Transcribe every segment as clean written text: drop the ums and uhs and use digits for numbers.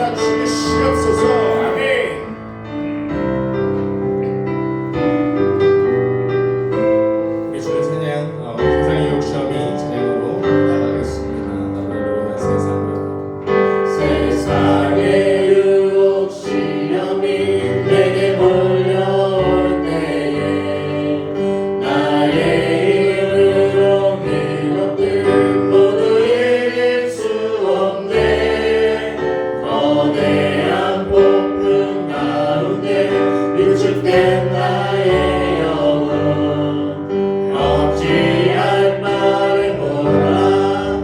찾아주시옵소서. 아멘. 우리 주의 찬양, 세상의 욕심이 찬양으로 나가겠습니다. 할렐루야. 세상의 유혹 시험이 내게 몰려올 때에 나의 힘으로 그것들 모두 이길 수 없네. 거대한 폭풍 가운데 위축된 나의 영혼 어찌할 바를 몰라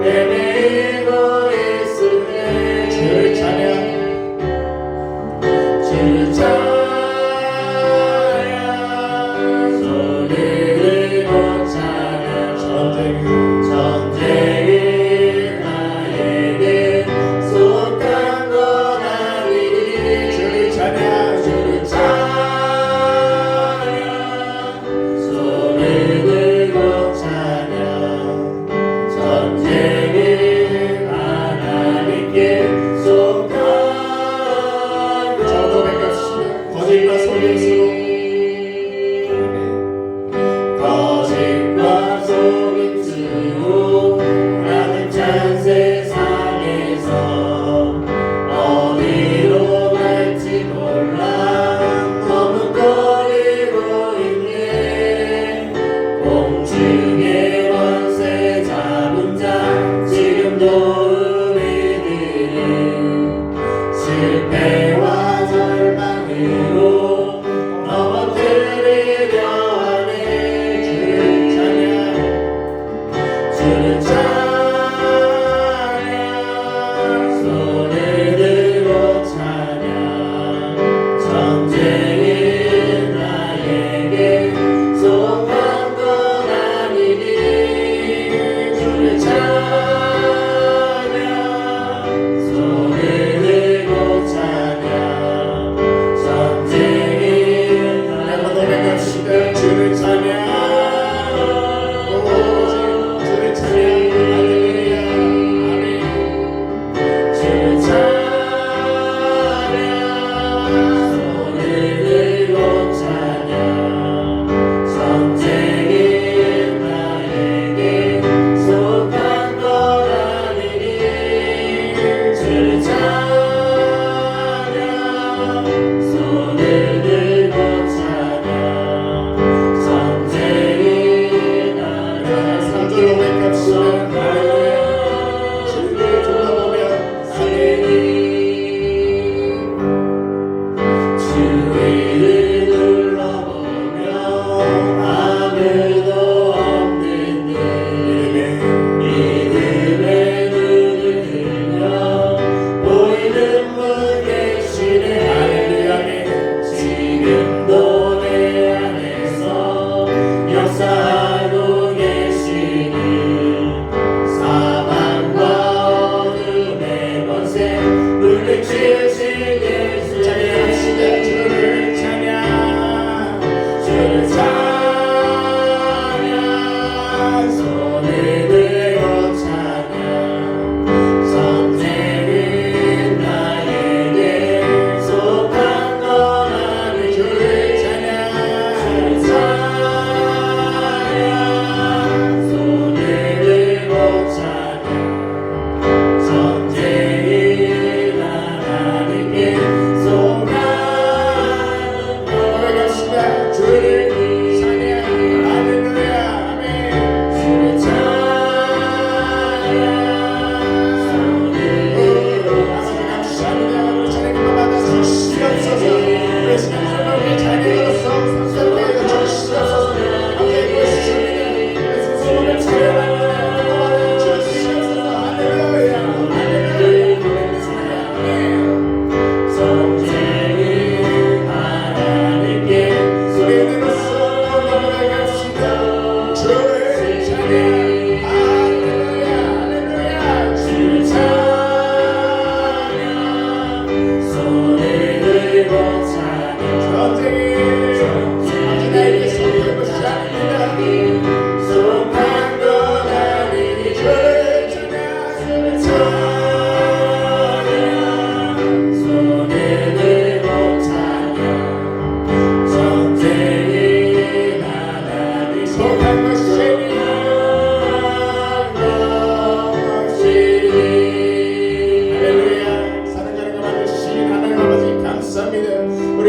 헤매이고 있으네. 주를 찬양, 주를 찬양, 손을 들고 찬양. 전쟁이 나에게 속한 건 아니니. 주를 찬양, 주를 찬양, 손을 들고 찬양. 전쟁이 하나님께 속한 것. 거짓과 속임수로 거짓과 속임수로 나는 찬 세상에서 어디로 갈지 몰라 머뭇거리고 있네. 공중의 원세 잡은 자 지금도 우리들을 실패와 절망으로 넘어뜨리려 하네. 주를 찬양, 손을 들고 찬양. 전쟁이 나에게 속한 건 아니니. 주를 찬양, 손을 들고 찬양.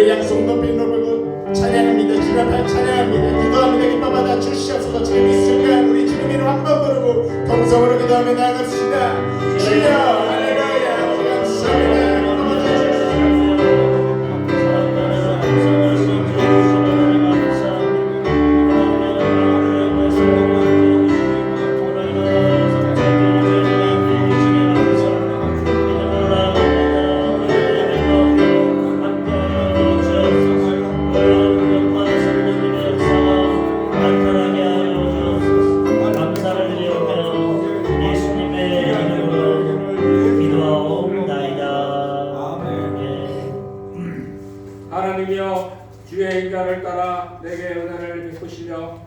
우리 양손 높이 높이고 찬양합니다. 주님 앞에 찬양합니다. 기도합니다. 기뻐 받아 주시옵소서. 지금 이 순간 우리 주님 이름 한번 부르고 동성으로 기도하며 나아갑시다. 주여 할렐루야 감사합니다. 하나님이여 주의 인자를 따라 내게 은혜를 베푸시며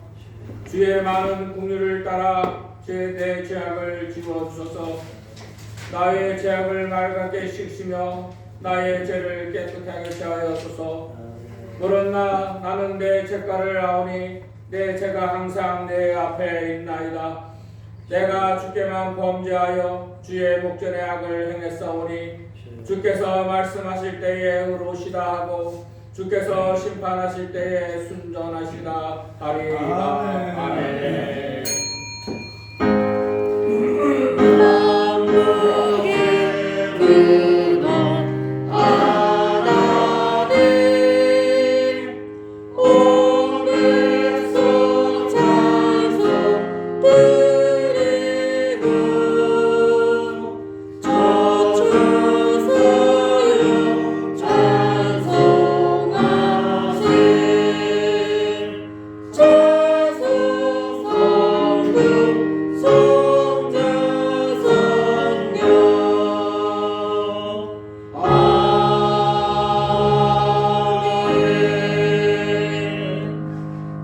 주의 많은 긍휼을 따라 내 죄악을 지워주소서. 나의 죄악을 맑게 씻으며 나의 죄를 깨끗하게 하여소서. 그러나 나는 내 죄가를 아오니 내 죄가 항상 내 앞에 있나이다. 내가 주께만 범죄하여 주의 목전에 악을 행했사오니 주께서 말씀하실 때에 의로우시다 하고 주께서 심판하실 때에 순전하시다 하리이다. 아멘.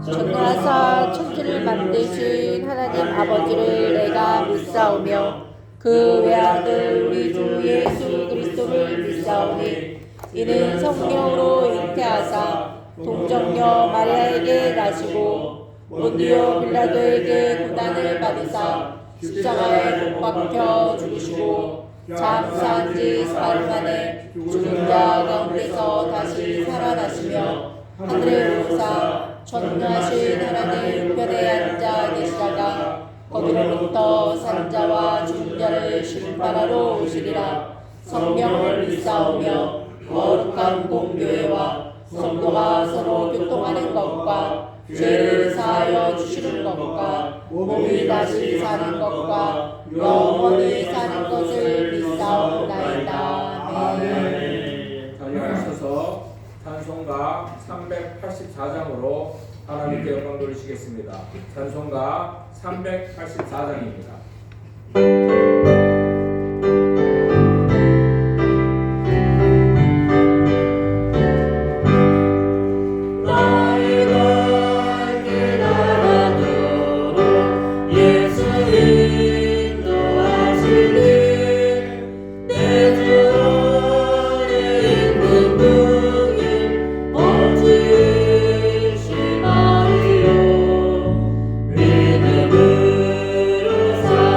전능하사 천지를 만드신 하나님 아버지를 내가 믿사오며 그 외아들 우리 주 예수 그리스도를 믿사오니 이는 성령으로 잉태하사 동정녀 마리아에게 나시고 본디오 빌라도에게 고난을 받으사 십자가에 못 박혀 죽으시고 장사한 지 사흘 만에 죽은 자 가운데서 다시 살아나시며 하늘에 오르사 전능하신 하나님 우편에 앉아 계시다가 거기로부터 산자와 죽은 자를 심판하러 오시리라. 성령을 믿사오며 거룩한 공교회와 성도가 서로 교통하는 것과 죄를 사하여 주시는 것과 몸이 다시 사는 것과 영원히 사는 것을 믿사옵나이다. 아멘. 자리하셔서 찬송가 384장으로 하나님께 영광 돌리시겠습니다. 찬송가 384장입니다. 믿음으로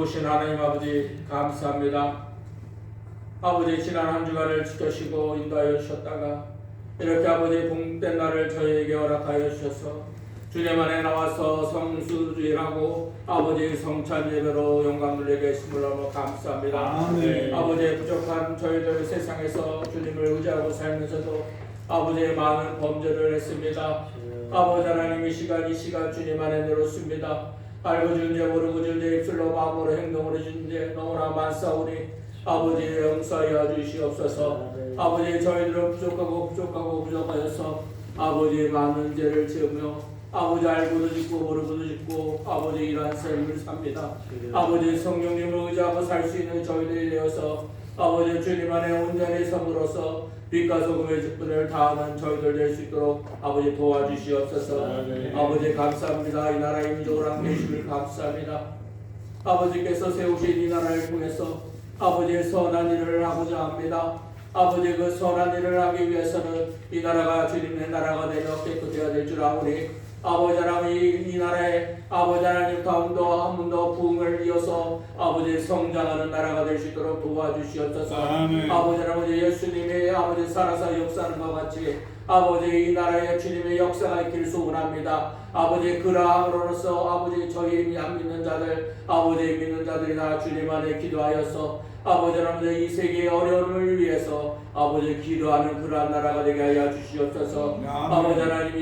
좋으신 하나님 아버지 감사합니다. 아버지 지난 한 주간을 지켜시고 인도하여 주셨다가 이렇게 아버지 복된 날을 저희에게 허락하여 주셔서 주님 안에 나와서 성수주일하고 아버지 성찬 예배로 영광 돌리게 하심을 너무 감사합니다. 아멘. 아버지의 부족한 저희들 세상에서 주님을 의지하고 살면서도 아버지의 많은 범죄를 했습니다. 아버지 하나님 이 시간 주님 안에 내놓습니다. 알고 준 죄 모르고 준 죄 입술로 마음으로 행동으로 준 죄 너무나 많사오니 아버지 용서하여 주시옵소서. 아버지 저희들은 부족하여서 아버지 많은 죄를 지으며 아버지 알고도 짓고 모르고도 짓고 아버지 이러한 삶을 삽니다. 아버지 성령님을 의지하고 살 수 있는 저희들이 되어서 아버지 주님 안에 온전히 섬으로서 빛과 소금의 직분을 다하는 저희들 될 수 있도록 아버지 도와주시옵소서. 아버지 감사합니다. 이 나라의 민족을 함께 해주시길 감사합니다. 아버지께서 세우신 이 나라를 통해서 아버지의 선한 일을 하고자 합니다. 아버지 그 선한 일을 하기 위해서는 이 나라가 주님의 나라가 되며 깨끗해야 될 줄 아오니 아버지 하나님 이 나라에 아버지 하나님 가운데 한 번 더 부흥을 이어서 아버지 성장하는 나라가 될 수 있도록 도와주시옵소서. 아멘. 아버지 하나님 예수님의 아버지 살아서 역사하는 것 같이 아버지 이 나라에 주님의 역사가 있길 소원합니다. 아버지 그러함으로써 아버지 저희 안 믿는 자들 아버지 믿는 자들이 다 주님 안에 기도하여서 아버지 하나님 이 세계의 어려움을 위해서 아버지 기도하는 그러한 나라가 되게 하여 주시옵소서. 아버지 하나님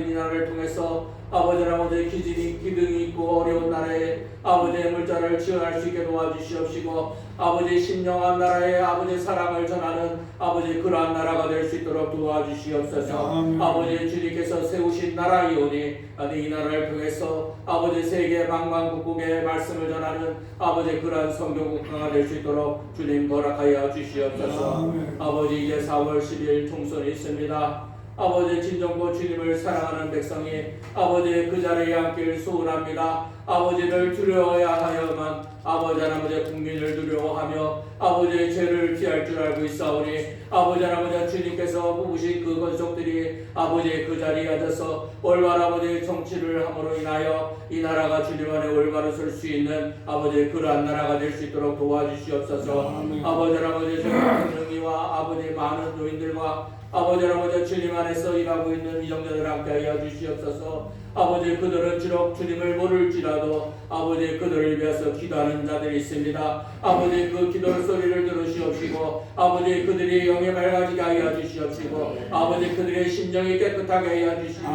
이 나라를 통해서 아버지 하나님 기둥이 있고 어려운 나라에 아버지의 물자를 지어갈 수 있게 도와주시옵시고 아버지 신령한 나라에 아버지 사랑을 전하는 아버지 그러한 나라가 될 수 있도록 도와주시옵소서. 아버지 주님께서 세우신 나라이오니 이 나라를 통해서 아버지 세계 방방곡곡의 말씀을 전하는 아버지 그러한 성경 국가가 될 수 있도록 주님 허락하여 주시옵소서. 아버지 이제 4월 10일 총선이 있습니다. 아버지 진정고 주님을 사랑하는 백성이 아버지 그 자리에 앉길 소원합니다. 아버지를 두려워야 하여만 아버지 하나님의 국민을 두려워하며 아버지의 죄를 피할 줄 알고 있사오니 아버지 하나님 주님께서 뽑으신 그 권속들이 아버지의 그 자리에 앉아서 올바른 아버지의 정치를 함으로 인하여 이 나라가 주님 안에 올바로 설 수 있는 아버지의 그러한 나라가 될 수 있도록 도와주시옵소서. 아버지 하나님 정의와 아버지 많은 노인들과 아버지 하나님 주님 안에서 일하고 있는 이정자들 함께 하여 주시옵소서. 아버지 그들은 비록 주님을 모를지라도 아버지 그들을 위해서 기도하는 자들이 있습니다. 아버지 그 기도 소리를 들으시옵시고 아버지 그들이 영에 맑아지게 하여 주시옵시고 아버지 그들의 심정이 깨끗하게 하여 주시고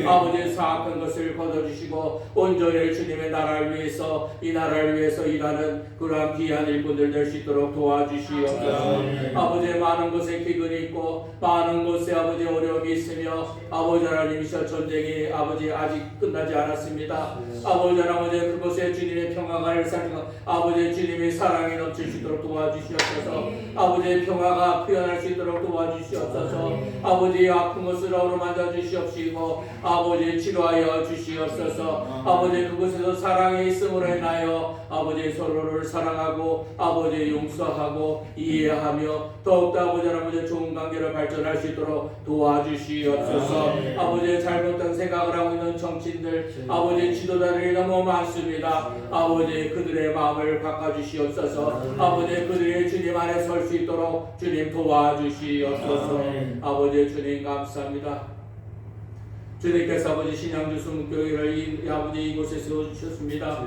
아버지 사악한 것을 거둬주시고 온전히 주님의 나라를 위해서 이 나라를 위해서 일하는 그러한 귀한 일꾼들 될 수 있도록 도와주시옵소서. 아버지 많은 곳에 기근이 있고 많은 곳에 아버지 어려움이 있으며 아버지 하나님이셔 전쟁이 아버지 아직 끝나지 않았습니다. 아버지 하나님 그곳에 주님의 평화가 일상이고 아버지 주님의 사랑이 넘칠 수 있도록 도와주시옵소서. 아버지의 평화가 표현할 수 있도록 도와주시옵소서. 아버지의 아픈 것을 어루만져 주시옵시고 아버지 치료하여 주시옵소서. 아버지 그곳에서 사랑이 있음으로 인하여 아버지 서로를 사랑하고 아버지 용서하고 이해하며 더욱더 아버지 하나님 좋은 관계를 발전할 수 있도록 도와주시옵소서. 아버지 잘못된 생각을 하고 있는 정치인들 아버지 지도자들이 너무 많습니다. 아버지 그들의 마음을 바꿔주시옵소서. 아버지 그들이 주님 안에 설 수 있도록 주님 도와주시옵소서. 아버지 주님 감사합니다. 주님께서 아버지 신양주 순교회를 아버지 이곳에 세워주셨습니다.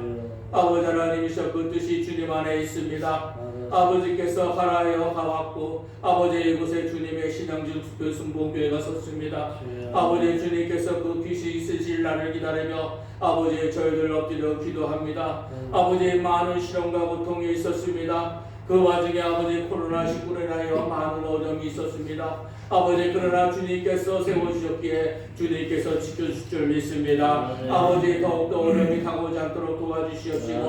아버지 하나님이셔 그 뜻이 주님 안에 있습니다. 아버지께서 하나여 가왔고 아버지 이곳에 주님의 신양주 순봉교회가 섰습니다. 아버지 주님께서 그 빛이 있으실 날을 기다리며 아버지 저희들 엎드려 기도합니다. 아버지 많은 시련과 고통이 있었습니다. 그 와중에 아버지 코로나19로 인하여 많은 어려움이 있었습니다. 아버지 그러나 주님께서 세워주셨기에 주님께서 지켜주실 줄 믿습니다. 아버지 더욱더 어려움이 가고지 않도록 도와주시옵시고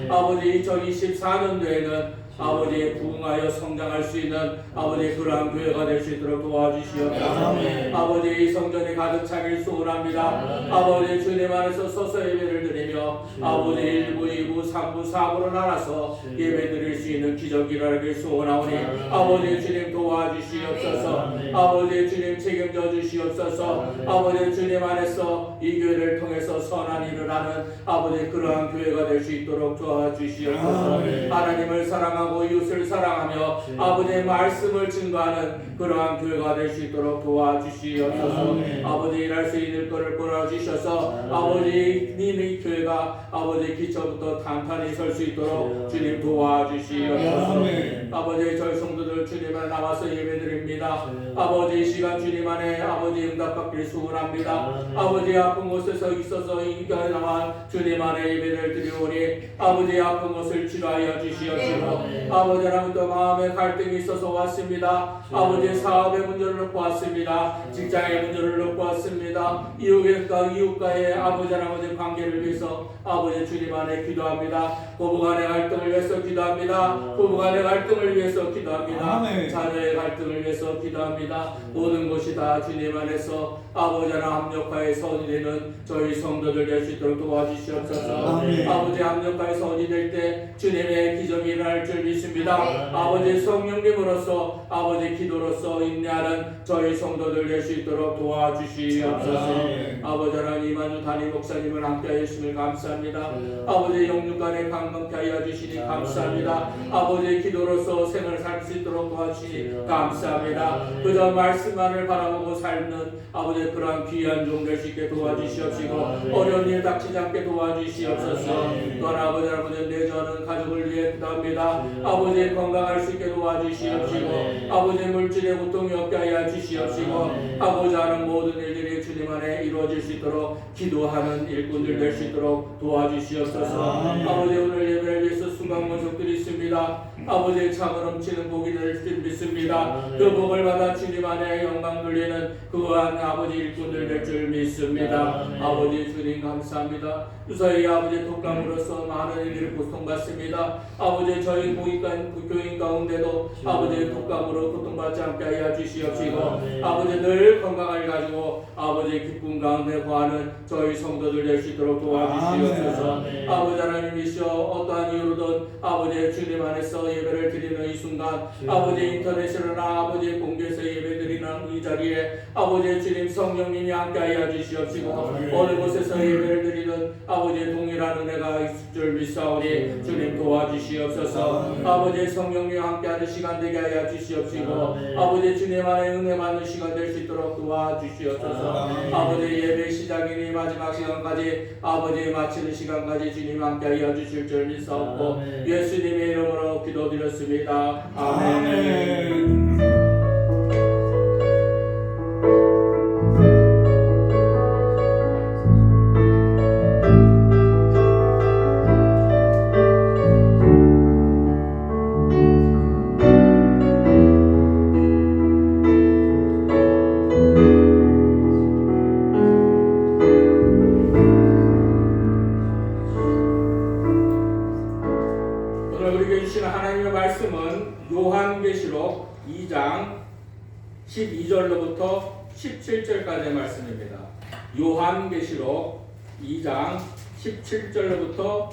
아버지 2024년도에는 아버지 부흥하여 성장할 수 있는 아버지 그러한 교회가 될 수 있도록 도와주시옵소서. 아버지 이 성전이 가득 차길 소원합니다. 아버지 주님 안에서 서서 예배를 드리며 아버지 1부, 2부, 3부, 4부로 나눠서 예배 드릴 수 있는 기적이 일어나길 소원하오니 아버지 주님 도와주시옵소서. 아버지 주님 책임져 주시옵소서. 아버지 주님 안에서 이 교회를 통해서 선한 일을 하는 아버지 그러한 교회가 될 수 있도록 도와주시옵소서. 하나님을 사랑하고 이웃을 사랑하며 아버지의 말씀을 증거하는 그러한 교회가 될 수 있도록 도와주시옵소서. 아버지 일할 수 있는 것을 보내주셔서 아버지 님의 교회가 아버지 기초부터 탄탄히 설 수 있도록 주님 도와주시옵소서. 아버지 저희 성도들 주님 안에 나와서 예배드립니다. 아버지 이 시간 주님 안에 아버지 응답받길 소원합니다. 아버지 아픈 곳에서 있어서 인간에 나와 주님 안에 예배를 드리오니 아버지 아픈 곳을 치료하여 주시옵시고 아버지 하나님도 마음에 갈등이 있어서 왔습니다. 아버지 사업의 문제를 놓고 왔습니다. 직장의 문제를 놓고 왔습니다. 이웃과의 아버지 하나님의 관계를 위해서 아버지 주님 안에 기도합니다. 부부간의 갈등을 위해서 기도합니다. 부부간의 갈등을 위해서 기도합니다. 자녀의 갈등을 위해서 기도합니다. 모든 것이 다 주님 안에서 아버지 하나 합력하여 선이 되는 저희 성도들 될 수 있도록 도와주시옵소서. 아버지 합력하여 선이 될 때 주님의 기적이 일어날 줄 믿습니다. 아버지 성령님으로서 아버지 기도로서 인내하는 저희 성도들 될 수 있도록 도와주시옵소서. 아버지 하나님 이만주 담임 목사님을 함께하여 주심을 감사합니다. 아버지 영육간에 강건케 하여 주시니 감사합니다. 아버지 기도로서 생을 살 수 있도록 도와주시니 감사합니다. 그저 말씀만을 바라보고 삶는 아버지 그러한 귀한 종 될 수 있게 도와주시옵시고 어려운 일 닥치지 않게 도와주시옵소서. 또한 아버지 내전은 가족을 위해 기도합니다. 아버지 건강할 수 있게 도와주시옵시고 아버지 물질의 고통이 없게 하여 주시옵시고 아버지 하는 모든 일들이 주님 안에 이루어질 수 있도록 기도하는 일꾼들 될 수 있도록 도와주시옵소서. 아버지 오늘 예배를 위해서 수강 권속들이 있습니다. 아버지의 참을 넘치는 복이 될 줄 믿습니다. 그 복을 받아 주님 안에 영광 돌리는 그한 아버지 일꾼들 될 줄 믿습니다. 아버지 주님 감사합니다. 유사히 아버지 독감으로서 많은 일을 고통받습니다. 아버지 저희 교인 가운데도 아버지 독감으로 고통받지 않게 하여 주시옵시고 아버지 늘 건강을 가지고 아버지 기쁨 가운데 거하는 저희 성도들 될 수 있도록 도와주시옵소서. 아버지 하나님이시여 어떠한 이유로든 아버지 주님 안에서 예배를 드리는 이 순간 아버지 인터넷으로나 아버지 공개해서 예배 드리는 이 자리에 아버지 주님 성령님이 함께하여 주시옵시고 어느 곳에서 예배를 드리는 아버지 동일한 은혜가 있을 줄 믿사오니 주님 도와주시옵소서. 아버지 성령님 함께하는 시간 되게 하여 주시옵시고 아버지 주님 안에 은혜 받는 시간 될 수 있도록 도와주시옵소서. 아버지 예배 시작이니 마지막 시간까지 아버지 마치는 시간까지 주님 함께하여 주실 줄 믿사옵고 예수님의 이름으로 기도드렸습니다. 아멘. 요한계시록 2장 12절로부터 17절까지의 말씀입니다. 요한계시록 2장 12절로부터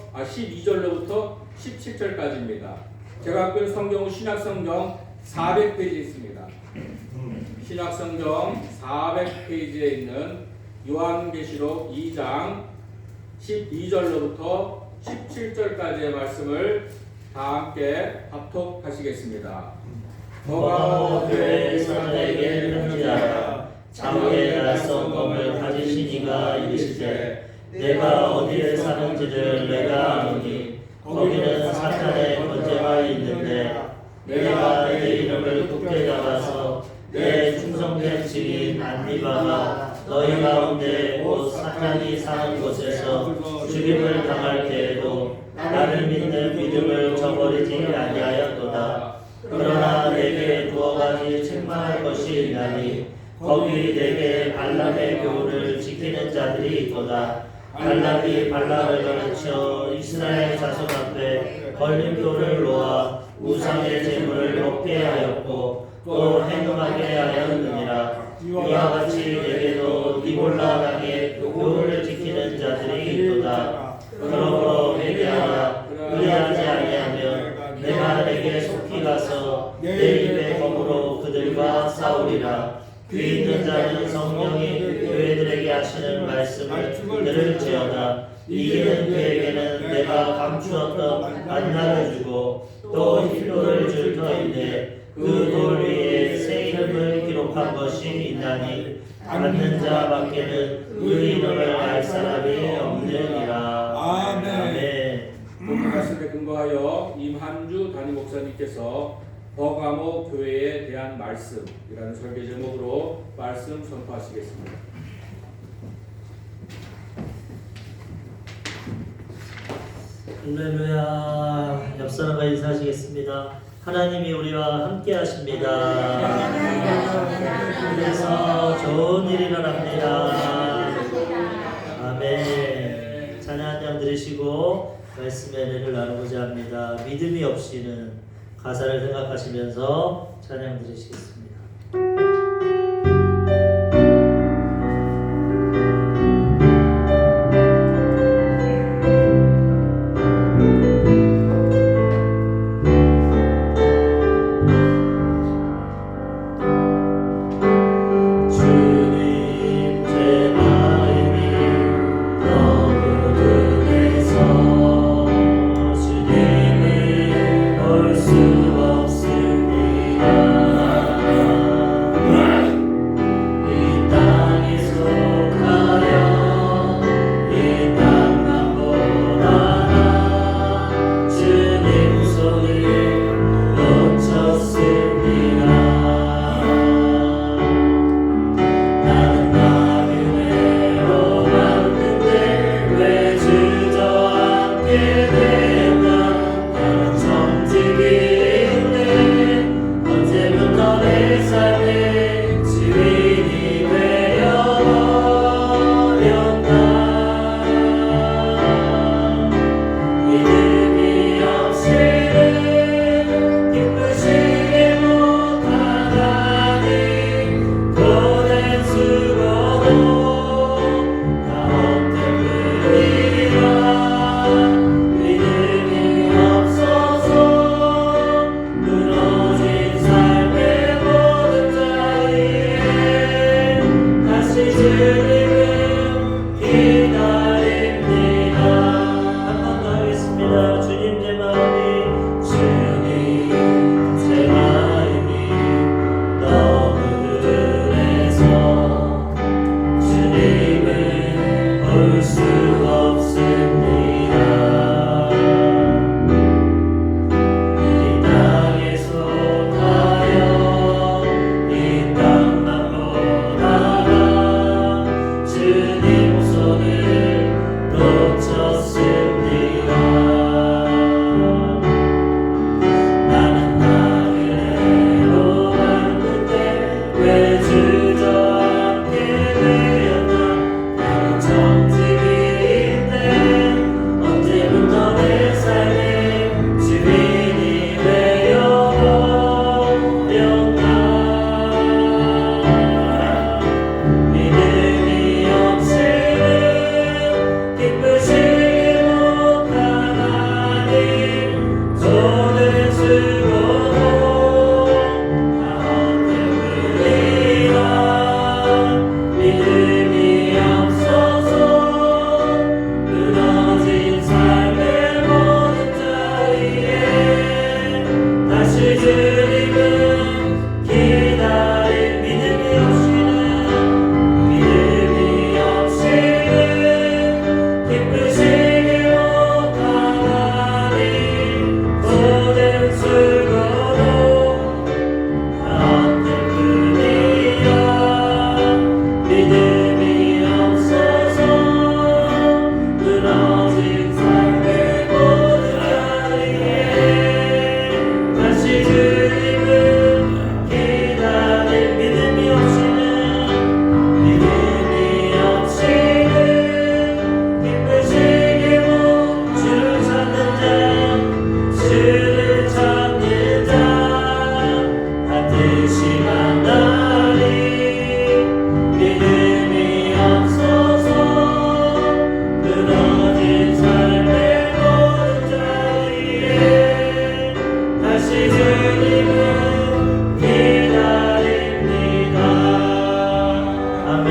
17절까지입니다. 제가 갖고 있는 성경은 신약성경 400페이지 있습니다. 신약성경 400페이지에 있는 요한계시록 2장 12절로부터 17절까지의 말씀을 다 함께 합독하시겠습니다. 너가 교회 사람에게 편지하라. 장애의 낯선 검을 가지신 이가 이르시되 내가 어디에 사는지를 내가 아노니 거기는 사탄의 권세가 있는데 내가 내 이름을 굳게 잡아서 내 충성된 증인 안디바가 너희 가운데 곧 사탄이 사는 곳에서 죽임을 당할 때에도 나를 믿는 믿음을 저버리지 아니하였도다. 그러나 내게 두어 가지 책망할 것이 있나니 거기 내게 발람의 교훈을 지키는 자들이 있도다. 발람이 발람을 가르쳐 이스라엘 자손 앞에 걸림돌을 놓아 우상의 제물을 먹게 하였고 또 행음하게 하였느니라. 이와 같이 내게도 니볼라 당의 교훈을 지키는 자들이 있도다. 그러므로 회개하라. 그리하지 아니하면 내가 내게 속히 가서 내 입의 검으로 그들과 싸우리라. 귀 있는 자는 성령이 교회들에게 하시는 말씀을 들을지어다. 이기는 그에게는 내가 감추었던 만나를 주고 또 힐로를 줄 터인데 그 돌 위에 새 이름을 기록한 것이 있나니 받는 자 밖에는 그 이름을 알 사람이 없느니라. 아멘. 본 말씀에 근거하여 임한주 담임 목사님께서 버가모 교회에 대한 말씀이라는 설계 제목으로 말씀 선포하시겠습니다. 할렐루야. 옆 사람과 인사하시겠습니다. 하나님이 우리와 함께 하십니다. 그래서 좋은 일이 일어납니다. 아멘. 찬양 한 장 들으시고 말씀의 은혜를 나누고자 합니다. 믿음이 없이는 가사를 생각하시면서 찬양 들으시겠습니다. 주님을 볼 수 없습니다.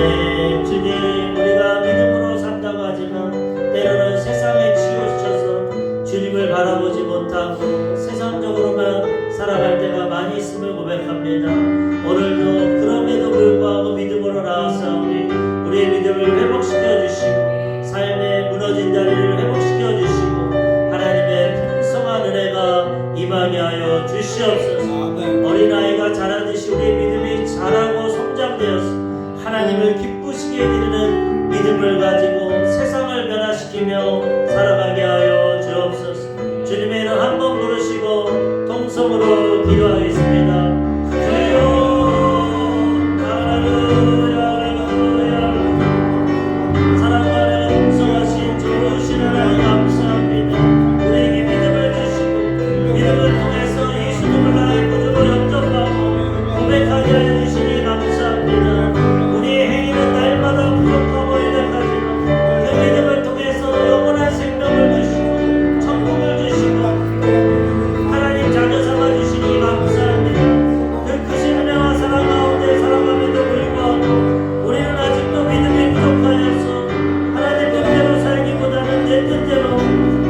아멘. 주님, 우리가 믿음으로 산다고 하지만 때로는 세상에 치우쳐서 주님을 바라보지 못하고 세상적으로만 살아갈 때가 많이 있음을 고백합니다. 오늘도 그럼에도 불구하고 믿음으로 나아싸우니 우리의 믿음을 회복시켜 주시고 삶의 무너진 자리를 회복시켜 주시고 하나님의 풍성한 은혜가 임하게 하여 주시옵소서. 어린아이가 자라듯이 우리의 믿음이 자라고 성장되어서 하나님을 기쁘시게 드리는 믿음을 가지고 세상을 변화시키며 살아가게 하여 주옵소서. 주님의 이름 한번 부르시고 통성으로 기도하겠습니다. 주여 할렐루야 할렐루야. 사랑과 풍성하신 좋으신 하나님 감사합니다. 우리에게 믿음을 주시고 믿음을 통해서 예수님을 나의 구주로 영접하고 고백하게 하여 주시니 감사합니다. 우리의 행위는 날마다 부족하고 연약하지만 그 믿음을 통해서 영원한 생명을 주시고 천국을 주시고 하나님 자녀 삼아 주시니 감사합니다. 그 크신 은혜와 사랑 가운데 살아감에도 불구하고 우리는 아직도 믿음이 부족하여서 하나님 뜻대로 살기보다는 내 뜻대로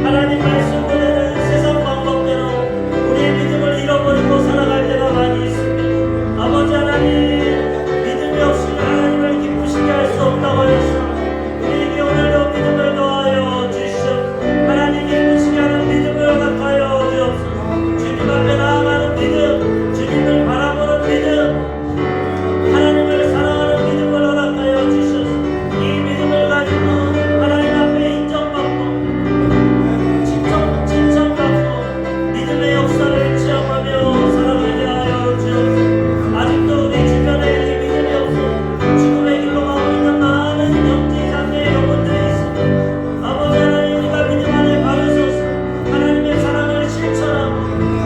하나님 말씀보다는 세상 방법대로 우리의 믿음을 잃어버리고 살아갈 때가 많이 있습니다. 아버지 하나님, 믿음이 없이는 하나님을 기쁘시게 할 수 없다고 하여서 우리에게 오늘도 믿음을 더하여 주시옵소서. 하나님 기쁘시게 하는 믿음을 허락하여 주옵소서. 주님 앞에 나아가는 믿음, 주님을 바라보는 믿음, 하나님을 사랑하는 믿음을 허락하여 주시옵소서. 이 믿음을 가지고 하나님 앞에 인정받고 칭찬받고 믿음의 역사를 체험하며 살아가게 하여 주옵소서. 아직도 우리 주변에 이 믿음이 없어 죽음의 길로 가고 있는 많은 형제 자매의 영혼들이 있습니다. 아버지 하나님, 우리가 믿음 안에 바르소서. 하나님의 사랑을 실천하고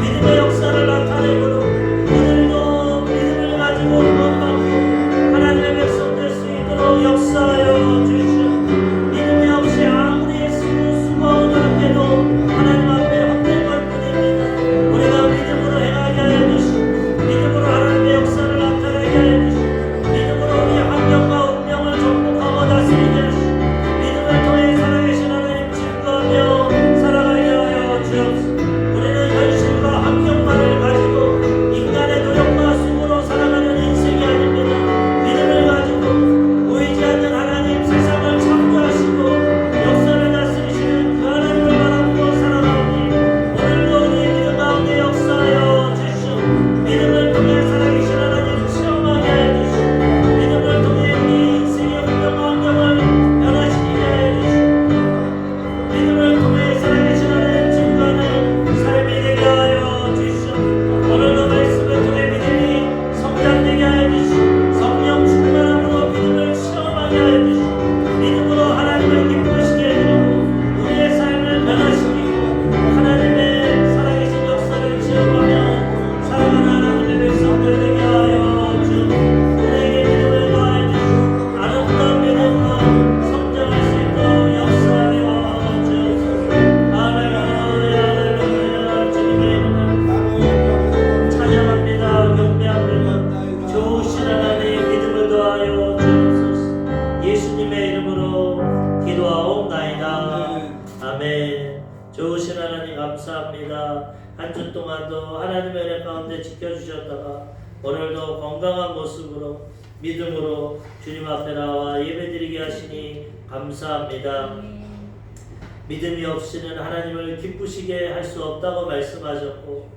믿음의 역사를 나타내므로 오늘도 믿음을 가지고 구원받고 하나님의 백성 될 수 있도록 역사하여 주시오. 믿음이 없이 아무리 수고하고 노력해도 하나님 앞에 헛된 걸 뿐입니다. 우리가 믿음으로 행하게 하여 주시고 믿음으로 하나님의 역사를 나타내게 하여 주시고 믿음으로 우리의 환경과 운명을 정복하고 다스리게 하시고 믿음을 통해 살아계신 하나님 증거하며 살아가게 하여 주옵소서. 우리는 현실과 환경만을 가지고 인간의 노력과 수고로 살아가는 인생이 아닙니다. 믿음을 가지고 보이지 않는 하나님, 세상을 창조하시고 역사를 다스리시는 그 하나님을 바라보고 살아가오니 오늘도 우리의 믿음 가운데 역사하여 주시오. 믿음을 통해 살아계신 하나님 체험하게 하여 주시오. 믿음을 통해 우리 인생의 운명과 환경을 변화시키게 하여 주시오. 믿음을 통해 살아계신 하나님 증거하는 삶이 되게 하여 주시오. 오늘도 말씀을 통해 믿음이 성장되게 하여 주시오. 성령 충만함으로 믿음을 체험하게 하여 주시오. 믿음으로 하나님을 기쁘시게 해드리고 우리의 삶을 변화시키고 하나님의 살아계신 역사를 체험하며 살아가는 하나님의 백성들 되게 하여 주옵소서. 우리에게 믿음을 더하여 주시고 아름다운 믿음으로 성장할 수 있도록 역사하여 주옵소서. 할렐루야 할렐루야. 주님의 이름을 찬양합니다. 경배합니다. 좋으신 하나님, 믿음을 더하여 주옵소서. 예수님의 이름으로 기도하옵나이다. 아멘. 좋으신 하나님 감사합니다. 한 주 동안도 하나님의 은혜 가운데 지켜주셨다가 오늘도 건강한 모습으로 믿음으로 주님 앞에 나와 예배드리게 하시니 감사합니다. 믿음이 없이는 하나님을 기쁘시게 할 수 없다고 말씀하셨고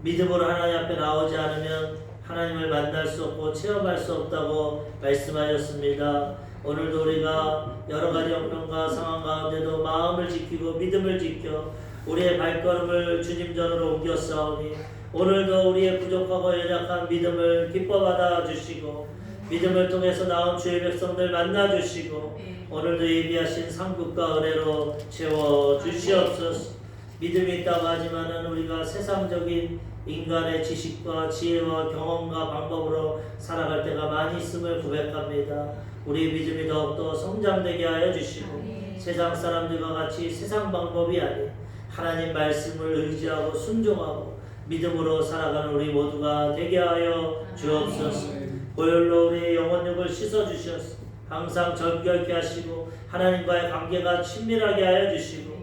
믿음으로 하나님 앞에 나오지 않으면 하나님을 만날 수 없고 체험할 수 없다고 말씀하셨습니다. 오늘도 우리가 여러 가지 형편과 상황 가운데도 마음을 지키고 믿음을 지켜 우리의 발걸음을 주님 전으로 옮겼사오니 오늘도 우리의 부족하고 연약한 믿음을 기뻐받아 주시고 믿음을 통해서 나온 주의 백성들 만나 주시고 오늘도 예비하신 상급과 은혜로 채워 주시옵소서. 믿음이 있다고 하지만은 우리가 세상적인 인간의 지식과 지혜와 경험과 방법으로 살아갈 때가 많이 있음을 고백합니다. 우리의 믿음이 더욱더 성장되게 하여 주시고 세상 사람들과 같이 세상 방법이 아닌 하나님 말씀을 의지하고 순종하고 믿음으로 살아가는 우리 모두가 되게 하여 주옵소서. 보혈로 우리의 영혼육을 씻어주시옵소서. 항상 정결케 하시고 하나님과의 관계가 친밀하게 하여 주시고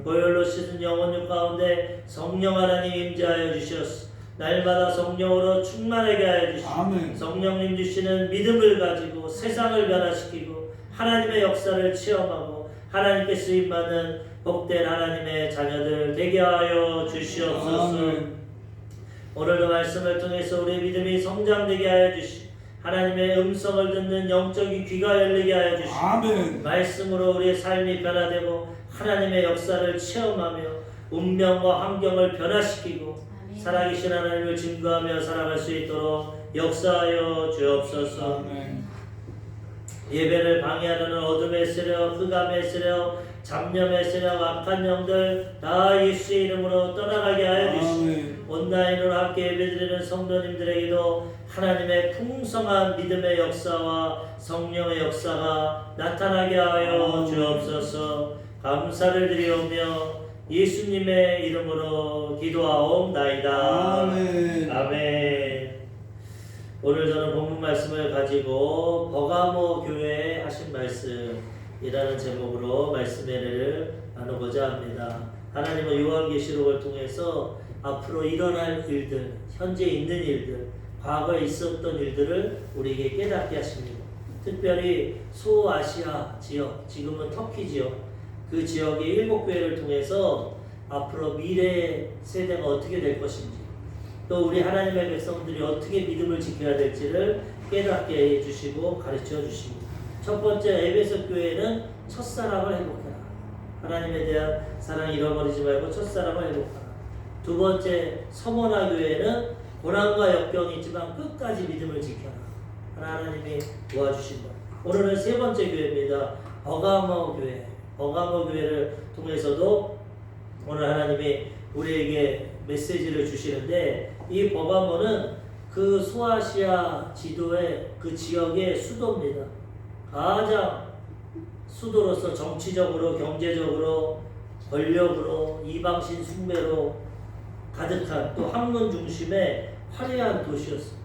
보혈로 씻은 영혼육 가운데 성령 하나님 임재하여 주시옵소서. 날마다 성령으로 충만하게 하여 주시고 아멘. 성령님 주시는 믿음을 가지고 세상을 변화시키고 하나님의 역사를 체험하고 하나님께 쓰임받는 복된 하나님의 자녀들 되게 하여 주시옵소서. 아멘. 오늘도 말씀을 통해서 우리의 믿음이 성장되게 하여 주시고 하나님의 음성을 듣는 영적인 귀가 열리게 하여 주시고 아멘. 말씀으로 우리의 삶이 변화되고 하나님의 역사를 체험하며 운명과 환경을 변화시키고 살아계신 하나님을 증거하며 살아갈 수 있도록 역사하여 주옵소서. 아멘. 예배를 방해하려는 어둠의 세력, 흑암의 세력, 잡념의 세력, 악한 영들 다 예수의 이름으로 떠나가게 하여 주시고 아멘. 온라인으로 함께 예배드리는 성도님들에게도 하나님의 풍성한 믿음의 역사와 성령의 역사가 나타나게 하여 주옵소서. 감사를 드리오며 예수님의 이름으로 기도하옵나이다. 아멘. 아멘. 오늘 저는 본문 말씀을 가지고 버가모 교회에 하신 말씀이라는 제목으로 말씀회를 나누고자 합니다. 하나님은 요한계시록을 통해서 앞으로 일어날 일들, 현재 있는 일들, 과거에 있었던 일들을 우리에게 깨닫게 하십니다. 특별히 소아시아 지역, 지금은 터키 지역, 그 지역의 7교회를 통해서 앞으로 미래 세대가 어떻게 될 것인지 또 우리 하나님의 백성들이 어떻게 믿음을 지켜야 될지를 깨닫게 해주시고 가르쳐 주십니다. 첫 번째 에베소 교회는 첫사랑을 회복해라. 하나님에 대한 사랑 잃어버리지 말고 첫사랑을 회복하라. 두 번째 서머나 교회는 고난과 역경이 있지만 끝까지 믿음을 지켜라. 하나님이 도와주신다. 오늘은 세 번째 교회입니다. 버가모 교회. 버가모 교회를 통해서도 오늘 하나님이 우리에게 메시지를 주시는데 이 버가모는 그 소아시아 지도의 그 지역의 수도입니다. 가장 수도로서 정치적으로 경제적으로 권력으로 이방신 숭배로 가득한 또 학문 중심의 화려한 도시였습니다.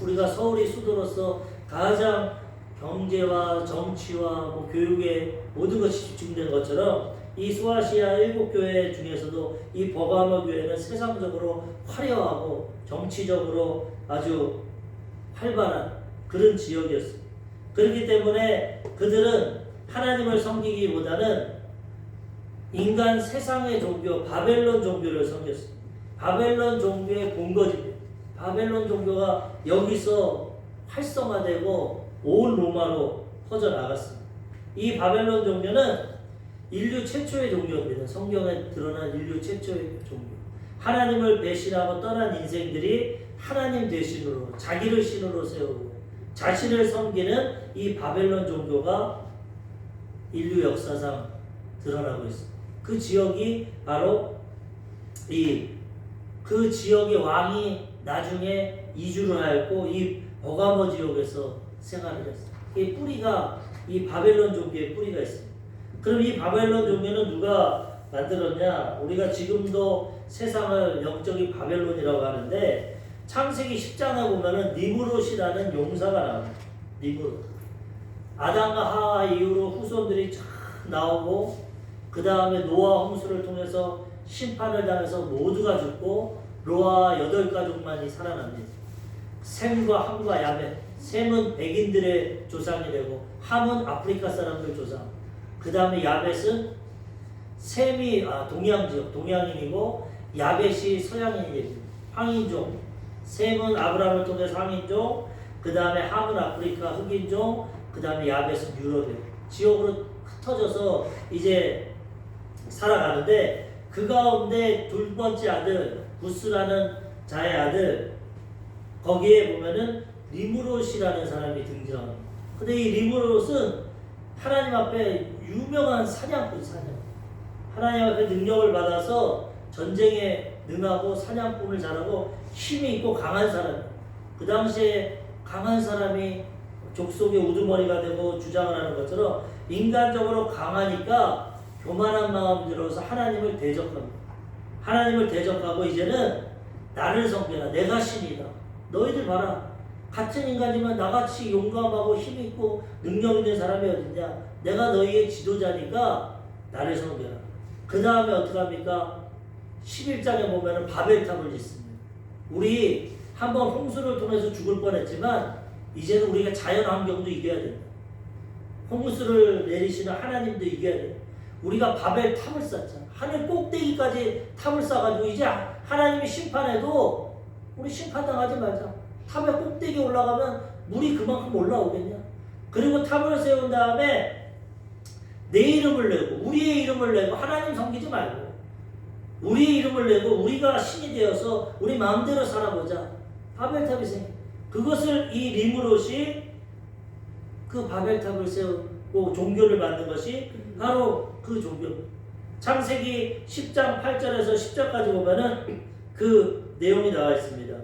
우리가 서울이 수도로서 가장 경제와 정치와 뭐 교육에 모든 것이 집중된 것처럼 이 소아시아 7교회 중에서도 이 버가모 교회는 세상적으로 화려하고 정치적으로 아주 활발한 그런 지역이었습니다. 그렇기 때문에 그들은 하나님을 섬기기보다는 인간 세상의 종교 바벨론 종교를 섬겼습니다. 바벨론 종교의 본거지입니다. 바벨론 종교가 여기서 활성화되고 온 로마로 퍼져나갔습니다. 이 바벨론 종교는 인류 최초의 종교입니다. 성경에 드러난 인류 최초의 종교. 하나님을 배신하고 떠난 인생들이 하나님 대신으로 자기를 신으로 세우고 자신을 섬기는 이 바벨론 종교가 인류 역사상 드러나고 있습니다. 그 지역이 바로 그 지역의 왕이 나중에 이주를 하였고 이 버가모 지역에서 생활을 했습니다. 이 뿌리가 이 바벨론 종교의 뿌리가 있습니다. 그럼 이 바벨론 종교는 누가 만들었냐? 우리가 지금도 세상을 영적인 바벨론이라고 하는데 창세기 10장에 보면은 니무롯이라는 용사가 나옵니다. 니무롯. 아담과 하와 이후로 후손들이 쫙 나오고 그 다음에 노아 홍수를 통해서 심판을 당해서 모두가 죽고 노아 8가족만이 살아납니다. 셈과 함과 야벳. 셈은 백인들의 조상이 되고 함은 아프리카 사람들 조상. 그 다음에 야벳은 셈이 동양 지역, 동양인이고 야벳이 서양인이 됩니다. 황인종. 셈은 아브라함을 통해서 황인종, 그 다음에 함은 아프리카 흑인종, 그 다음에 야벳은 유럽에 지역으로 흩어져서 이제 살아가는데 그 가운데 두 번째 아들 구스라는 자의 아들 거기에 보면은 니무롯이라는 사람이 등장합니다. 근데 이 니무롯은 하나님 앞에 유명한 사냥꾼. 하나님 앞에 능력을 받아서 전쟁에 능하고 사냥꾼을 잘하고 힘이 있고 강한 사람. 그 당시에 강한 사람이 족속의 우두머리가 되고 주장을 하는 것처럼 인간적으로 강하니까 교만한 마음이 들어서 하나님을 대적합니다. 하나님을 대적하고 이제는 나를 섬겨라. 내가 신이다. 너희들 봐라. 같은 인간이면 나같이 용감하고 힘있고 능력 있는 사람이 어딨냐. 내가 너희의 지도자니까 나를 섬겨라. 그 다음에 어떻게 합니까? 11장에 보면 바벨탑을 짓습니다. 우리 한번 홍수를 통해서 죽을 뻔했지만 이제는 우리가 자연환경도 이겨야 된다. 홍수를 내리시는 하나님도 이겨야 된다. 우리가 바벨탑을 쌓잖아. 하늘 꼭대기까지 탑을 쌓아가지고 이제 하나님이 심판해도 우리 심판당하지 말자. 탑의 꼭대기 올라가면 물이 그만큼 올라오겠냐. 그리고 탑을 세운 다음에 내 이름을 내고 우리의 이름을 내고 하나님 섬기지 말고 우리의 이름을 내고 우리가 신이 되어서 우리 마음대로 살아보자. 바벨탑이 생겨. 그것을 이 리므롯이 그 바벨탑을 세우고 종교를 만든 것이 바로 그 종교. 창세기 10장 8절에서 10절까지 보면은 그 내용이 나와 있습니다.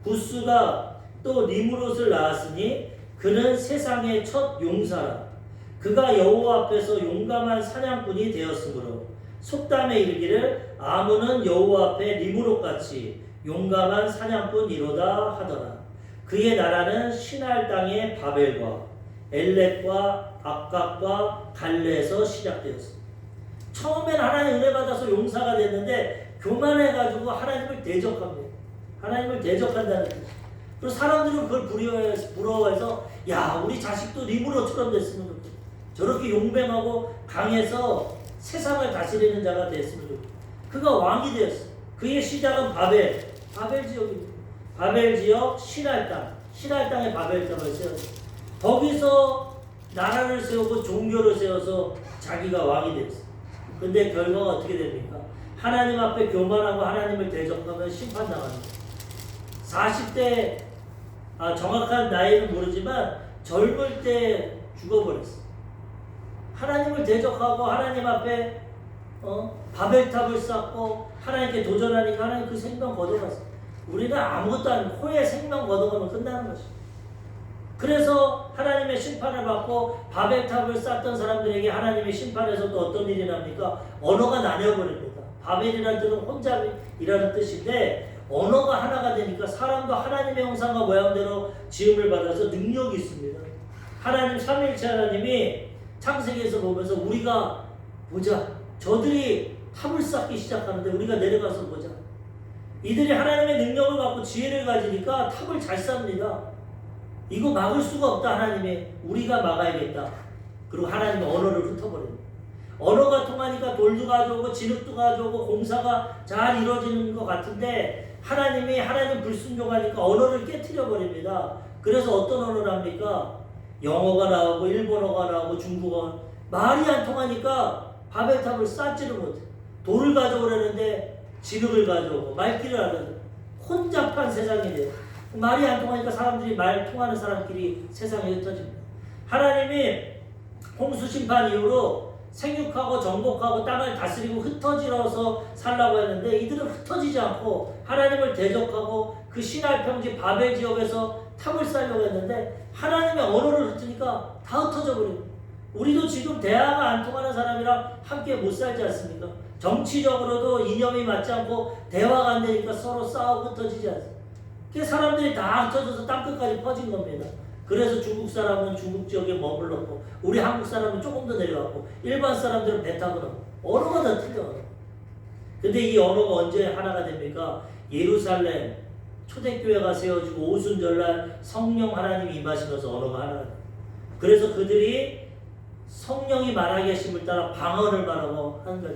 구스가 또 니므롯을 낳았으니 그는 세상의 첫 용사라. 그가 여호와 앞에서 용감한 사냥꾼이 되었으므로 속담에 이르기를 아문은 여호와 앞에 니므롯같이 용감한 사냥꾼이로다 하더라. 그의 나라는 시날 땅의 바벨과 엘렉과 악각과 갈레에서 시작되었습니다. 처음엔 하나님 은혜 받아서 용사가 됐는데 교만해가지고 하나님을 대적합니다. 하나님을 대적한다는 거죠. 그리고 사람들은 그걸 부러워해서 야 우리 자식도 니므롯처럼 됐으면 좋겠다. 저렇게 용맹하고 강해서 세상을 다스리는 자가 됐으면 좋겠다. 그가 왕이 되었어. 그의 시작은 바벨 지역입니다. 바벨 지역 시날 땅에 바벨탑을 세웠어요. 거기서 나라를 세우고 종교를 세워서 자기가 왕이 됐어요. 근데 결과가 어떻게 됩니까? 하나님 앞에 교만하고 하나님을 대적하면 심판당합니다. 40대 정확한 나이는 모르지만 젊을 때 죽어버렸어. 하나님을 대적하고 하나님 앞에 바벨탑을 쌓고 하나님께 도전하니까 하나님 그 생명 걷어갔어. 우리는 아무것도 아니고 호의 생명 걷어가면 끝나는 것이죠. 그래서 하나님의 심판을 받고 바벨탑을 쌓던 사람들에게 하나님의 심판에서 또 어떤 일이 납니까? 언어가 나뉘어버립니다. 바벨이라는 뜻은 혼잡이라는 뜻인데 언어가 하나가 되니까 사람도 하나님의 형상과 모양대로 지음을 받아서 능력이 있습니다. 하나님 삼위일체 하나님이 창세기에서 보면서 우리가 보자. 저들이 탑을 쌓기 시작하는데 우리가 내려가서 보자. 이들이 하나님의 능력을 갖고 지혜를 가지니까 탑을 잘 쌓습니다. 이거 막을 수가 없다. 하나님의 우리가 막아야겠다. 그리고 하나님의 언어를 흩어버립니다. 언어가 통하니까 돌도 가져오고 진흙도 가져오고 공사가 잘 이루어지는 것 같은데 하나님 불순종하니까 언어를 깨트려 버립니다. 그래서 어떤 언어를 합니까? 영어가 나오고 일본어가 나오고 중국어 말이 안 통하니까 바벨탑을 쌓지를 못해. 돌을 가져오려는데 진흙을 가져오고 말귀를 하거든. 혼잡한 세상이 돼요. 말이 안 통하니까 사람들이 말 통하는 사람끼리 세상에 흩어집니다. 하나님이 홍수 심판 이후로 생육하고 정복하고 땅을 다스리고 흩어지러서 살라고 했는데 이들은 흩어지지 않고 하나님을 대적하고 그 시날 평지 바벨 지역에서 탑을 쌓으려고 했는데 하나님의 언어를 흩으니까 다 흩어져 버립니다. 우리도 지금 대화가 안 통하는 사람이랑 함께 못 살지 않습니까? 정치적으로도 이념이 맞지 않고 대화가 안 되니까 서로 싸우고 흩어지지 않습니까? 그 사람들이 다 흩어져서 땅끝까지 퍼진 겁니다. 그래서 중국 사람은 중국 지역에 머물렀고 우리 한국 사람은 조금 더 내려갔고 일반 사람들은 배 타고 나고 언어가 다 틀려. 근데 이 언어가 언제 하나가 됩니까? 예루살렘 초대교회가 세워지고 오순절날 성령 하나님이 임하시면서 언어가 하나가 됩니다. 그래서 그들이 성령이 말하게 하심을 따라 방언을 말하고 하는 거죠.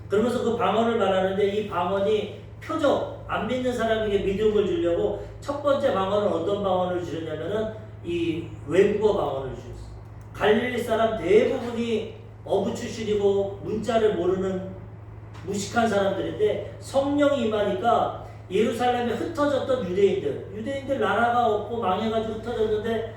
그러면서 그 방언을 말하는데 이 방언이 표적, 안 믿는 사람에게 믿음을 주려고 첫 번째 방언은 어떤 방언을 주셨냐면은 이 외국어 방언을 주셨어요. 갈릴리 사람 대부분이 어부 출신이고 문자를 모르는 무식한 사람들인데 성령이 임하니까 예루살렘에 흩어졌던 유대인들 나라가 없고 망해가지고 흩어졌는데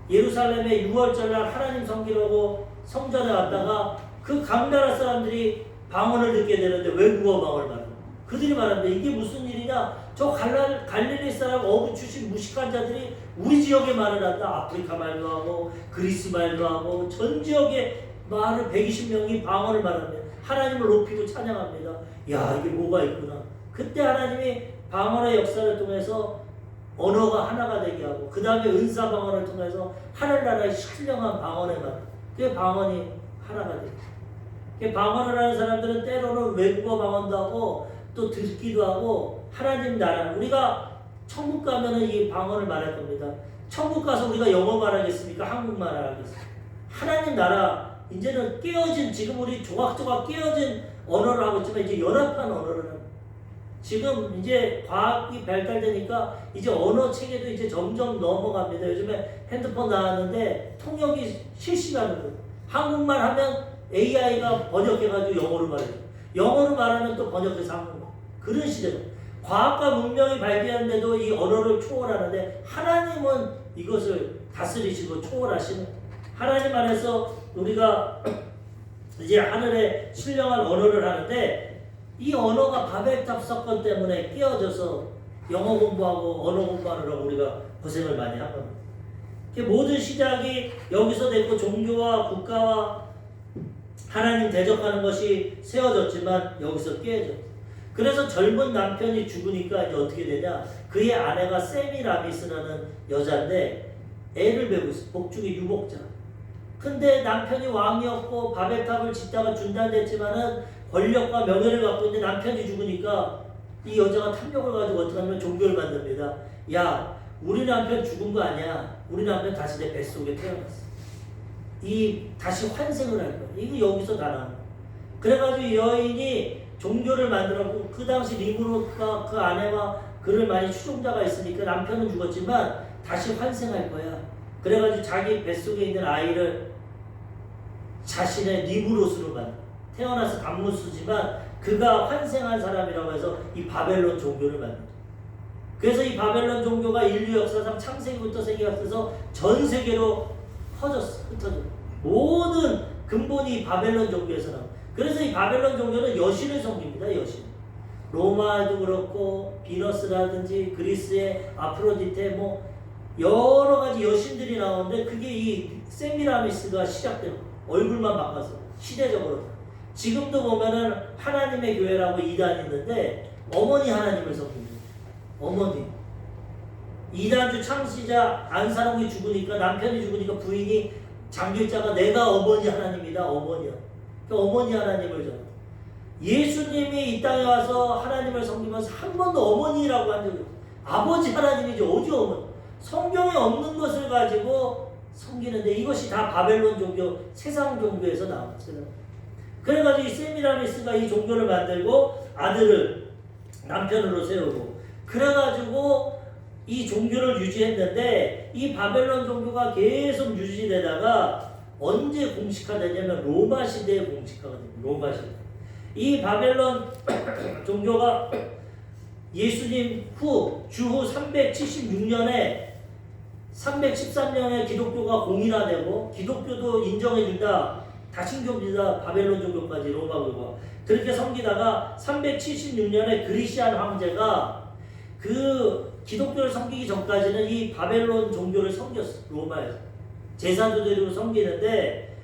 예루살렘에 6월절날 하나님 섬기려고 성전에 왔다가 그 각 나라 사람들이 방언을 듣게 되는데 외국어 방언을 말합니다. 그들이 말합니다. 이게 무슨 일이냐? 저 갈릴리 사람 어부 출신 무식한 자들이 우리 지역에 말을 한다. 아프리카 말도 하고 그리스 말도 하고 전 지역에 말을 120명이 방언을 말합니다. 하나님을 높이고 찬양합니다. 야, 이게 뭐가 있구나. 그때 하나님이 방언의 역사를 통해서 언어가 하나가 되게 하고 그 다음에 은사 방언을 통해서 하늘나라의 신령한 방언에 맞 그 방언이 하나가 돼요. 그 방언을 하는 사람들은 때로는 외국어 방언도 하고 또 듣기도 하고 하나님 나라 우리가 천국 가면은 이 방언을 말할 겁니다. 천국 가서 우리가 영어 말하겠습니까? 한국말 하겠습니까? 하나님 나라 이제는 깨어진 지금 우리 조각조각 깨어진 언어를 하고 있지만 이제 연합한 언어를 하고 지금 이제 과학이 발달되니까 이제 언어 체계도 이제 점점 넘어갑니다. 요즘에 핸드폰 나왔는데 통역이 실시간으로 한국말 하면 AI가 번역해가지고 영어로 말해요. 영어로 말하면 또 번역해서 한국말. 그런 시대로 과학과 문명이 발달하는데도 이 언어를 초월하는데 하나님은 이것을 다스리시고 초월하시는 하나님 안에서 우리가 이제 하늘의 신령한 언어를 하는데 이 언어가 바벨탑 사건 때문에 깨어져서 영어 공부하고 언어 공부하느라고 우리가 고생을 많이 한 겁니다. 모든 시작이 여기서 됐고 종교와 국가와 하나님 대적하는 것이 세워졌지만 여기서 깨어졌어요. 그래서 젊은 남편이 죽으니까 이제 어떻게 되냐? 그의 아내가 세미라미스라는 여자인데 애를 배우고 있어. 복중의 유복자. 근데 남편이 왕이었고 바벨탑을 짓다가 중단됐지만은 권력과 명예를 갖고 있는데 남편이 죽으니까 이 여자가 탐욕을 가지고 어떻게 하면 종교를 만듭니다. 야, 우리 남편 죽은 거 아니야. 우리 남편 다시 내 뱃속에 태어났어. 이 다시 환생을 할 거야. 이거 여기서 다 나온 거야. 그래가지고 여인이 종교를 만들었고 그 당시 리브롯과 그 아내와 그를 많이 추종자가 있으니까 남편은 죽었지만 다시 환생할 거야. 그래가지고 자기 뱃속에 있는 아이를 자신의 리브롯으로 만들어. 태어나서 단무수지만 그가 환생한 사람이라고 해서 이 바벨론 종교를 만들어. 그래서 이 바벨론 종교가 인류 역사상 창세기부터 세계에서 전 세계로 퍼졌어. 흩어져. 모든 근본이 바벨론 종교에서 나와. 그래서 이 바벨론 종교는 여신을 섬깁니다. 여신. 로마도 그렇고 비너스라든지 그리스의 아프로디테 뭐 여러 가지 여신들이 나오는데 그게 이 세미라미스가 시작돼요. 얼굴만 바꿔서 시대적으로. 지금도 보면은 하나님의 교회라고 이단이 있는데 어머니 하나님을 섬깁니다. 어머니. 이단주 창시자 안사롱이 죽으니까 남편이 죽으니까 부인이 장길자가 내가 어머니 하나님이다. 어머니야. 그러니까 어머니 하나님을 전해. 예수님이 이 땅에 와서 하나님을 섬기면서 한 번도 어머니라고 한 적이 없어요. 아버지 하나님이죠. 어디 어머니. 성경에 없는 것을 가지고 섬기는데 이것이 다 바벨론 종교, 세상 종교에서 나왔어요. 그래가지고 이 세미라미스가 이 종교를 만들고 아들을 남편으로 세우고 그래가지고 이 종교를 유지했는데 이 바벨론 종교가 계속 유지되다가 언제 공식화되냐면 로마 시대에 공식화가 됩니다. 로마 시대. 이 바벨론 종교가 예수님 후 주후 376년에 313년에 기독교가 공인화되고 기독교도 인정해준다. 다신교입니다. 바벨론 종교까지 로마교가 그렇게 섬기다가 376년에 그리시안 황제가 그 기독교를 섬기기 전까지는 이 바벨론 종교를 섬겼어. 로마에서 제사도 드리고 섬기는데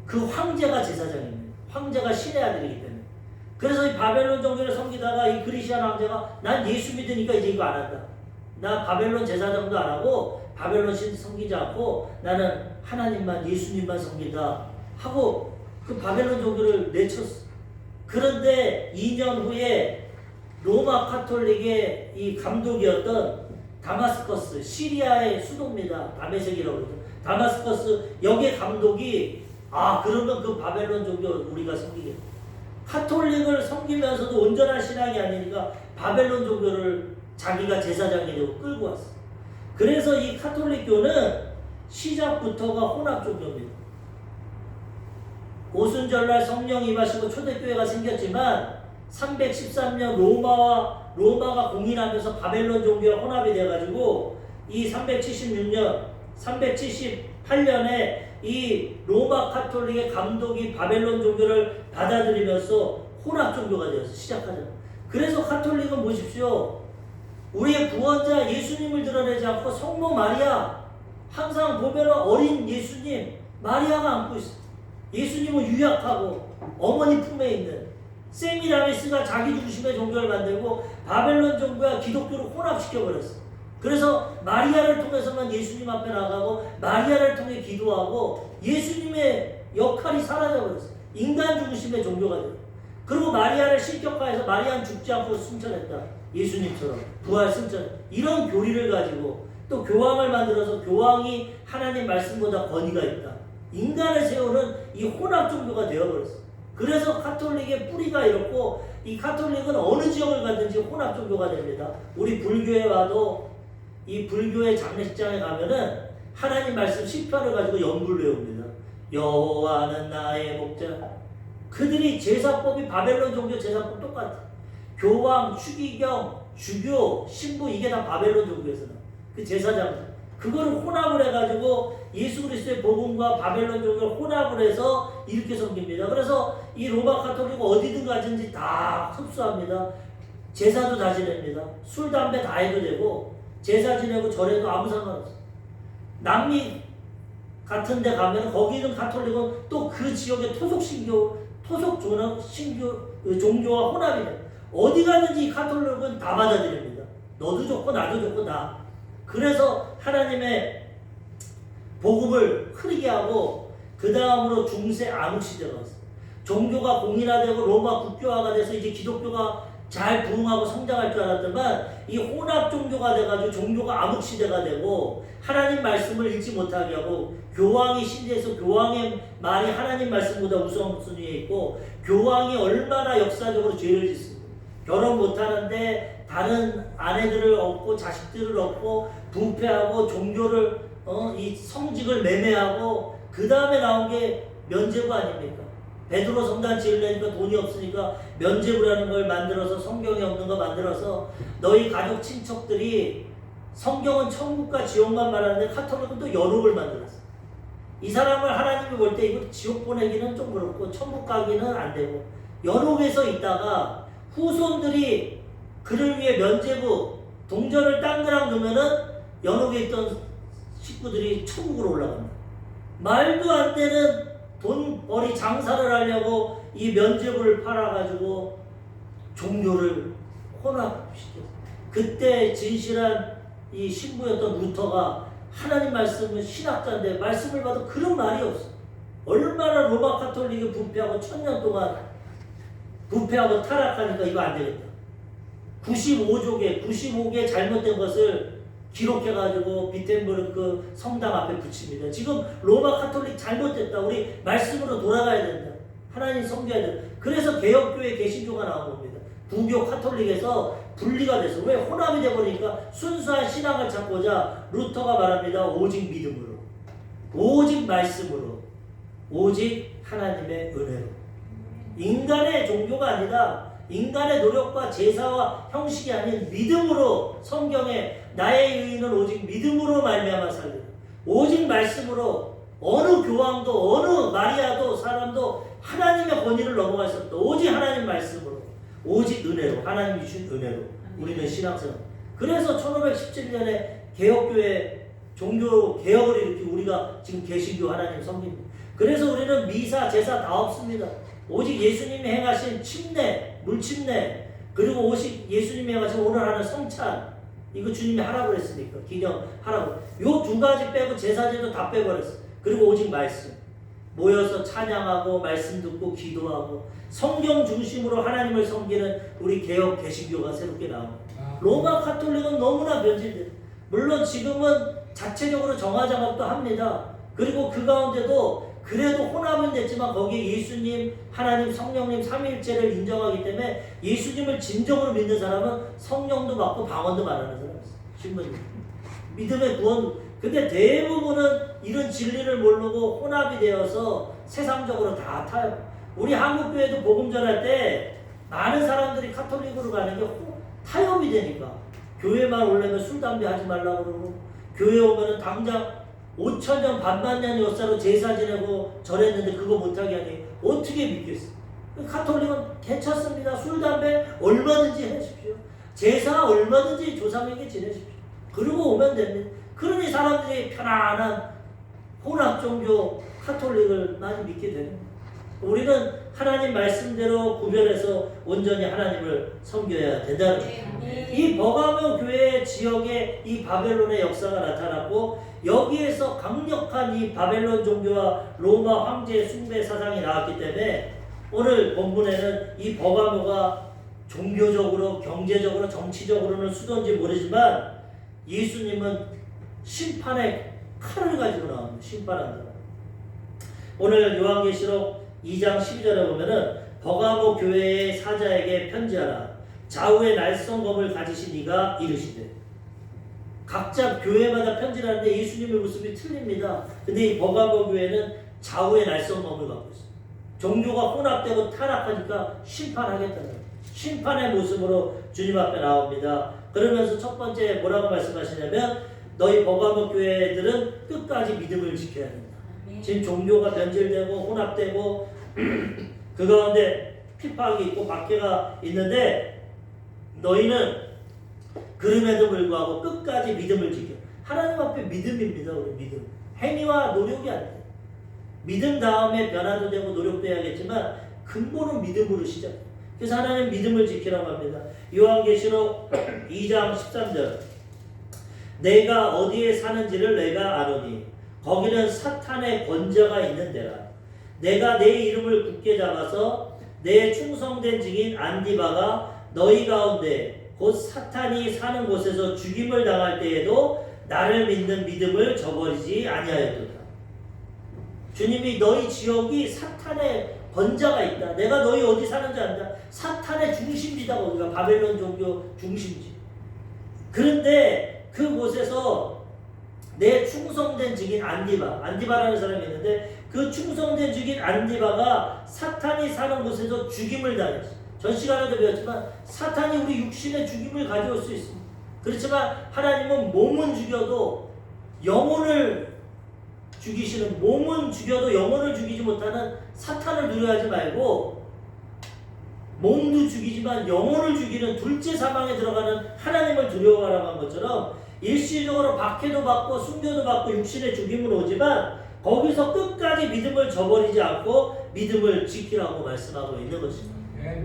그 황제가 제사장입니다. 황제가 신의 아들이기 때문에 그래서 이 바벨론 종교를 섬기다가 이 그리시안 황제가 난 예수 믿으니까 이제 이거 안 한다. 나 바벨론 제사장도 안 하고 바벨론 신 섬기지 않고 나는 하나님만 예수님만 섬긴다 하고 그 바벨론 종교를 내쳤어. 그런데 2년 후에 로마 카톨릭의 이 감독이었던 다마스커스, 시리아의 수도입니다. 다메섹이라고 그러죠. 다마스커스 여기에 감독이 그러면 그 바벨론 종교 우리가 섬기겠다. 카톨릭을 섬기면서도 온전한 신앙이 아니니까 바벨론 종교를 자기가 제사장이 되고 끌고 왔어. 그래서 이 카톨릭교는 시작부터가 혼합 종교입니다. 오순절날 성령 임하시고 초대교회가 생겼지만 313년 로마가 공인하면서 바벨론 종교와 혼합이 돼가지고 이 378년에 이 로마 카톨릭의 감독이 바벨론 종교를 받아들이면서 혼합 종교가 되었어. 시작하잖아. 그래서 카톨릭은 보십시오. 우리의 구원자 예수님을 드러내지 않고 성모 마리아 항상 보면 어린 예수님 마리아가 안고 있어. 예수님은 유약하고 어머니 품에 있는 세미라미스가 자기 중심의 종교를 만들고 바벨론 종교와 기독교를 혼합시켜버렸어. 그래서 마리아를 통해서만 예수님 앞에 나가고 마리아를 통해 기도하고 예수님의 역할이 사라져버렸어요. 인간 중심의 종교가 돼요. 그리고 마리아를 신격화해서 마리아는 죽지 않고 승천했다. 예수님처럼 부활 승천. 이런 교리를 가지고 또 교황을 만들어서 교황이 하나님 말씀보다 권위가 있다. 인간을 세우는 이 혼합 종교가 되어버렸어요. 그래서 가톨릭의 뿌리가 이렇고 이 가톨릭은 어느 지역을 가든지 혼합 종교가 됩니다. 우리 불교에 와도 이 불교의 장례식장에 가면은 하나님 말씀 시편을 가지고 연불을 외웁니다. 여호와는 나의 목자. 그들이 제사법이 바벨론 종교 제사법 똑같아. 교황, 추기경, 주교, 신부 이게 다 바벨론 종교에서 나. 그 제사장 그거를 혼합을 해가지고 예수 그리스도의 복음과 바벨론 종교를 혼합을 해서 이렇게 섬깁니다. 그래서 이 로마 가톨릭은 어디든 가든지 다 흡수합니다. 제사도 다 지냅니다. 술, 담배 다 해도 되고 제사 지내고 절에도 아무 상관없어요. 남미 같은 데 가면 거기 있는 가톨릭은 또 그 지역의 토속 신교, 토속 종교와 혼합이 돼요. 어디 가든지 이 가톨릭은 다 받아들입니다. 너도 좋고 나도 좋고 다. 그래서 하나님의 복음을 흐리게 하고 그 다음으로 중세 암흑시대가 왔어요. 종교가 공인화되고 로마 국교화가 돼서 이제 기독교가 잘 부흥하고 성장할 줄 알았더만 이 혼합 종교가 돼가지고 종교가 암흑시대가 되고 하나님 말씀을 읽지 못하게 하고 교황이 신대에서 교황의 말이 하나님 말씀보다 우선순위에 있고 교황이 얼마나 역사적으로 죄를 짓습니다. 결혼 못하는데 다른 아내들을 얻고 자식들을 얻고 부패하고 종교를 이 성직을 매매하고 그 다음에 나온 게 면죄부 아닙니까? 베드로 성당 지으려니까 돈이 없으니까 면죄부라는 걸 만들어서 성경에 없는 거 만들어서 너희 가족 친척들이 성경은 천국과 지옥만 말하는데 가톨릭은 또 연옥을 만들었어. 이 사람을 하나님이 볼 때 이거 지옥 보내기는 좀 그렇고 천국 가기는 안 되고 연옥에서 있다가 후손들이 그를 위해 면죄부 동전을 땅그랑 넣으면은 연옥에 있던 식구들이 천국으로 올라갑니다. 말도 안 되는 돈벌이 장사를 하려고 이 면죄부를 팔아가지고 종교를 혼합시켰어요. 그때 진실한 이 신부였던 루터가 하나님 말씀은 신학자인데 말씀을 봐도 그런 말이 없어. 얼마나 로마 가톨릭이 부패하고 1000년 동안 부패하고 타락하니까 이거 안 되겠다. 95개 잘못된 것을 기록해가지고 비텐부르크 성당 앞에 붙입니다. 지금 로마 가톨릭 잘못됐다. 우리 말씀으로 돌아가야 된다. 하나님 섬겨야 된다. 그래서 개혁교회 개신교가 나온 겁니다. 부교 가톨릭에서 분리가 돼서 왜 혼합이 돼버리니까 순수한 신앙을 찾고자 루터가 말합니다. 오직 믿음으로, 오직 말씀으로, 오직 하나님의 은혜로. 인간의 종교가 아니다. 인간의 노력과 제사와 형식이 아닌 믿음으로 성경에 나의 의인은 오직 믿음으로 말미암아 살리라. 오직 말씀으로 어느 교황도 어느 마리아도 사람도 하나님의 권위를 넘어갈 수 없다. 오직 하나님 말씀으로 오직 은혜로 하나님이 주신 은혜로 우리는 신앙생활. 그래서 1517년에 개혁교회 종교 개혁을 일으키고 우리가 지금 개신교 하나님 섬깁니다. 그래서 우리는 미사 제사 다 없습니다. 오직 예수님이 행하신 침례, 물침례, 그리고 오직 예수님이 행하신 오늘 하는 성찬, 이거 주님이 하라고 그랬으니까 기념하라고. 요 두 가지 빼고 제사제도 다 빼버렸어. 그리고 오직 말씀 모여서 찬양하고 말씀 듣고 기도하고 성경 중심으로 하나님을 섬기는 우리 개혁 개신교가 새롭게 나옵니다. 로마 가톨릭은 너무나 변질돼. 물론 지금은 자체적으로 정화장업도 합니다. 그리고 그 가운데도 그래도 혼합은 됐지만 거기에 예수님, 하나님, 성령님 삼위일체를 인정하기 때문에 예수님을 진정으로 믿는 사람은 성령도 받고 방언도 말하는 사람이 있어요. 신부님. 믿음의 구원. 근데 대부분은 이런 진리를 모르고 혼합이 되어서 세상적으로 다 타요. 우리 한국교회도 복음 전할 때 많은 사람들이 가톨릭으로 가는 게 타협이 되니까 교회만 오려면 술, 담배 하지 말라고 그러고 교회 오면은 당장 5000년 반만년 역사로 제사 지내고 절했는데 그거 못하게 하니 어떻게 믿겠어? 가톨릭은 괜찮습니다. 술, 담배 얼마든지 하십시오. 제사 얼마든지 조상에게 지내십시오. 그러고 오면 됩니다. 그러니 사람들이 편안한 혼합 종교 가톨릭을 많이 믿게 되는 거예요. 우리는 하나님 말씀대로 구별해서 온전히 하나님을 섬겨야 된다는 거예요. 이 버가모 교회 지역에 이 바벨론의 역사가 나타났고 여기에서 강력한 이 바벨론 종교와 로마 황제의 숭배 사상이 나왔기 때문에 오늘 본문에는 이 버가모가 종교적으로 경제적으로 정치적으로는 수도인지 모르지만 예수님은 심판의 칼을 가지고 나옵니다. 심판한다. 오늘 요한계시록 2장 12절에 보면은 버가모 교회의 사자에게 편지하라. 좌우에 날성검을 가지신 이가 이르시되. 각자 교회마다 편지를 하는데 예수님의 모습이 틀립니다. 근데 이 버가모 교회는 좌우에 날성검을 갖고 있어요. 종교가 혼합되고 타락하니까 심판하겠다는 거예요. 심판의 모습으로 주님 앞에 나옵니다. 그러면서 첫 번째 뭐라고 말씀하시냐면 너희 버가모 교회들은 끝까지 믿음을 지켜야 된다. 지금 종교가 변질되고 혼합되고 그 가운데 핍박이 있고 박해가 있는데 너희는 그럼에도 불구하고 끝까지 믿음을 지켜. 하나님 앞에 믿음입니다. 우리 믿음. 행위와 노력이 안 돼. 믿음 다음에 변화도 되고 노력도 해야겠지만 근본은 믿음으로 시작해요. 그래서 하나님 믿음을 지키라고 합니다. 요한계시록 2장 13절 내가 어디에 사는지를 내가 아노니 거기는 사탄의 권자가 있는 데라. 내가 내 이름을 굳게 잡아서 내 충성된 증인 안디바가 너희 가운데 곧 사탄이 사는 곳에서 죽임을 당할 때에도 나를 믿는 믿음을 저버리지 아니하였도다. 주님이 너희 지역이 사탄의 권자가 있다. 내가 너희 어디 사는지 안다. 사탄의 중심지다. 거기가 바벨론 종교 중심지. 그런데 그곳에서 내 충성된 증인 안디바라는 사람이 있는데 그 충성된 증인 안디바가 사탄이 사는 곳에서 죽임을 당했어. 전 시간에도 배웠지만 사탄이 우리 육신의 죽임을 가져올 수 있습니다. 그렇지만 하나님은 몸은 죽여도 영혼을 죽이시는, 몸은 죽여도 영혼을 죽이지 못하는 사탄을 두려워하지 말고 몸도 죽이지만 영혼을 죽이는 둘째 사망에 들어가는 하나님을 두려워하라고 한 것처럼 일시적으로 박해도 받고 순교도 받고 육신의 죽임은 오지만 거기서 끝까지 믿음을 저버리지 않고 믿음을 지키라고 말씀하고 있는 것입니다.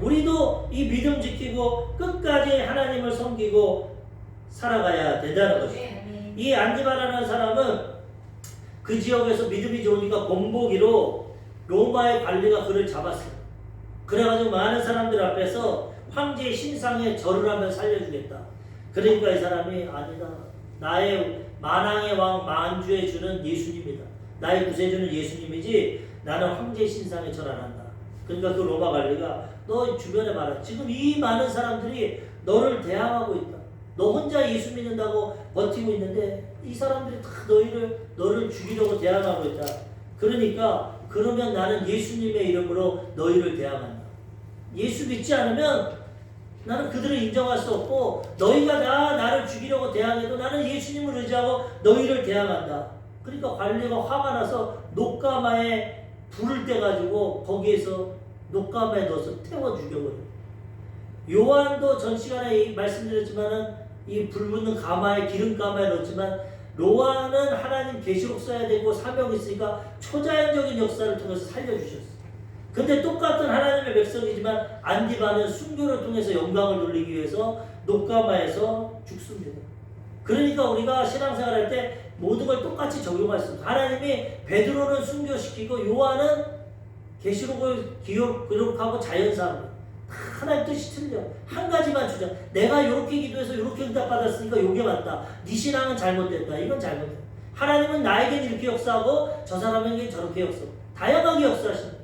우리도 이 믿음 지키고 끝까지 하나님을 섬기고 살아가야 된다는 것입니다. 이 안디바라는 사람은 그 지역에서 믿음이 좋으니까 본보기로 로마의 관리가 그를 잡았어요. 그래가지고 많은 사람들 앞에서 황제의 신상에 절을 하면 살려주겠다. 그러니까 이 사람이 아니다. 나의 만왕의 왕 만주의 주는 예수님이다. 나의 구세주는 예수님이지 나는 황제의 신상에 절 안 한다. 그러니까 그 로마 관리가 너 주변에 말해. 지금 이 많은 사람들이 너를 대항하고 있다. 너 혼자 예수 믿는다고 버티고 있는데 이 사람들이 다 너를 죽이려고 대항하고 있다. 그러니까 그러면 나는 예수님의 이름으로 너희를 대항한다. 예수 믿지 않으면 나는 그들을 인정할 수 없고 너희가 나를 죽이려고 대항해도 나는 예수님을 의지하고 너희를 대항한다. 그러니까 관리가 화가 나서 녹가마에 불을 떼가지고 거기에서 녹가마에 넣어서 태워 죽여버려요. 요한도 전 시간에 말씀드렸지만은 이 불붙는 가마에 기름가마에 넣었지만 요한은 하나님 계시록 써야 되고 사명이 있으니까 초자연적인 역사를 통해서 살려주셨어요. 근데 똑같은 하나님의 백성이지만 안디바는 순교를 통해서 영광을 돌리기 위해서 녹가마에서 죽습니다. 그러니까 우리가 신앙생활 할 때 모든 걸 똑같이 적용할 수 있습니다. 하나님이 베드로는 순교시키고 요한은 계시록을 기록하고 자연사합니다. 하나님 뜻이 틀려. 한 가지만 주자. 내가 이렇게 기도해서 이렇게 응답 받았으니까 이게 맞다. 네 신앙은 잘못됐다. 이건 잘못됐다. 하나님은 나에겐 이렇게 역사하고 저 사람에겐 저렇게 역사하고 다양하게 역사하신다.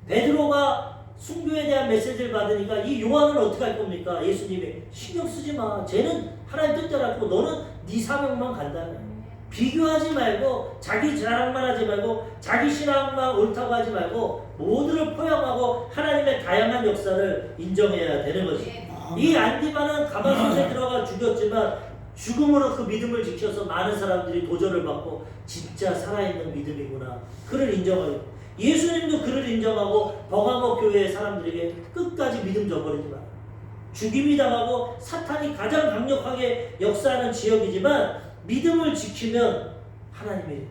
베드로가 순교에 대한 메시지를 받으니까 이 요한은 어떻게 할 겁니까? 예수님이 신경 쓰지 마. 쟤는 하나님 뜻대로 할 거고 너는 네 사명만 간다며. 비교하지 말고 자기 자랑만 하지 말고 자기 신앙만 옳다고 하지 말고 모두를 포용하고 하나님의 다양한 역사를 인정해야 되는 것이죠. 이 안디바는 가마솥에 들어가 죽였지만 죽음으로 그 믿음을 지켜서 많은 사람들이 도전을 받고 진짜 살아있는 믿음이구나. 그를 인정하고 예수님도 그를 인정하고 버가모 교회의 사람들에게 끝까지 믿음 저버리지 마라. 죽임이 당하고 사탄이 가장 강력하게 역사하는 지역이지만 믿음을 지키면 하나님이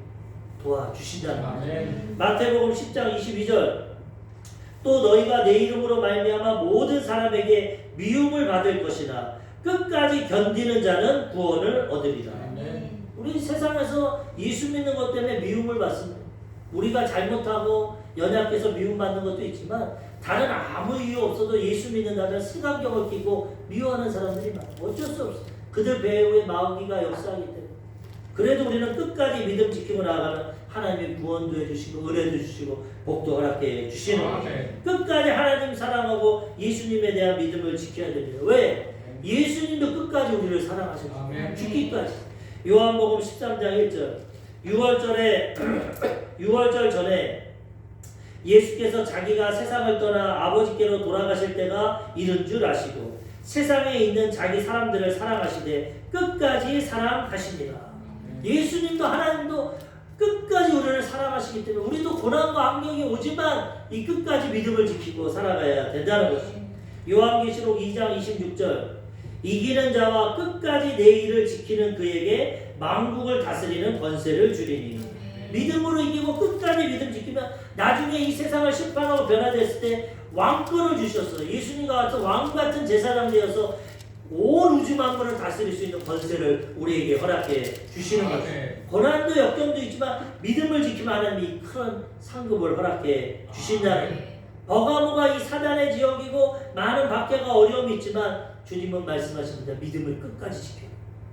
도와주신다는 거예요. 마태복음 10장 22절 또 너희가 내 이름으로 말미암아 모든 사람에게 미움을 받을 것이나 끝까지 견디는 자는 구원을 얻으리라. 우리 세상에서 예수 믿는 것 때문에 미움을 받습니다. 우리가 잘못하고 연약해서 미움받는 것도 있지만 다른 아무 이유 없어도 예수 믿는다면 색안경을 끼고 미워하는 사람들이 많아요. 어쩔 수 없어요. 그들 배후에 마귀가 역사하기 때문에. 그래도 우리는 끝까지 믿음 지키고 나아가면 하나님이 구원도 해주시고 은혜도 주시고 복도 허락해 주시는 거예요. 끝까지 하나님 사랑하고 예수님에 대한 믿음을 지켜야 됩니다. 왜? 예수님도 끝까지 우리를 사랑하셨어요. 죽기까지. 요한복음 13장 1절 6월절 전에 예수께서 자기가 세상을 떠나 아버지께로 돌아가실 때가 이른 줄 아시고 세상에 있는 자기 사람들을 사랑하시되 끝까지 사랑하십니다. 예수님도 하나님도 끝까지 우리를 사랑하시기 때문에 우리도 고난과 악령이 오지만 이 끝까지 믿음을 지키고 살아가야 된다는 것입니다. 요한계시록 2장 26절 이기는 자와 끝까지 내 일을 지키는 그에게 만국을 다스리는 권세를 주리니 믿음으로 이기고 끝까지 믿음 지키면 나중에 이 세상을 심판하고 변화됐을 때 왕권을 주셨어요. 예수님과 같은 왕 같은 제사장 되어서 온 우주 만물을 다스릴 수 있는 권세를 우리에게 허락해 주시는 것입니다. 고난도 역경도 있지만 믿음을 지키면 하나님이 큰 상급을 허락해 주신다는 거예요. 버가모가 이 사단의 지역이고 많은 박해가 어려움이 있지만 주님은 말씀하십니다. 믿음을 끝까지 지켜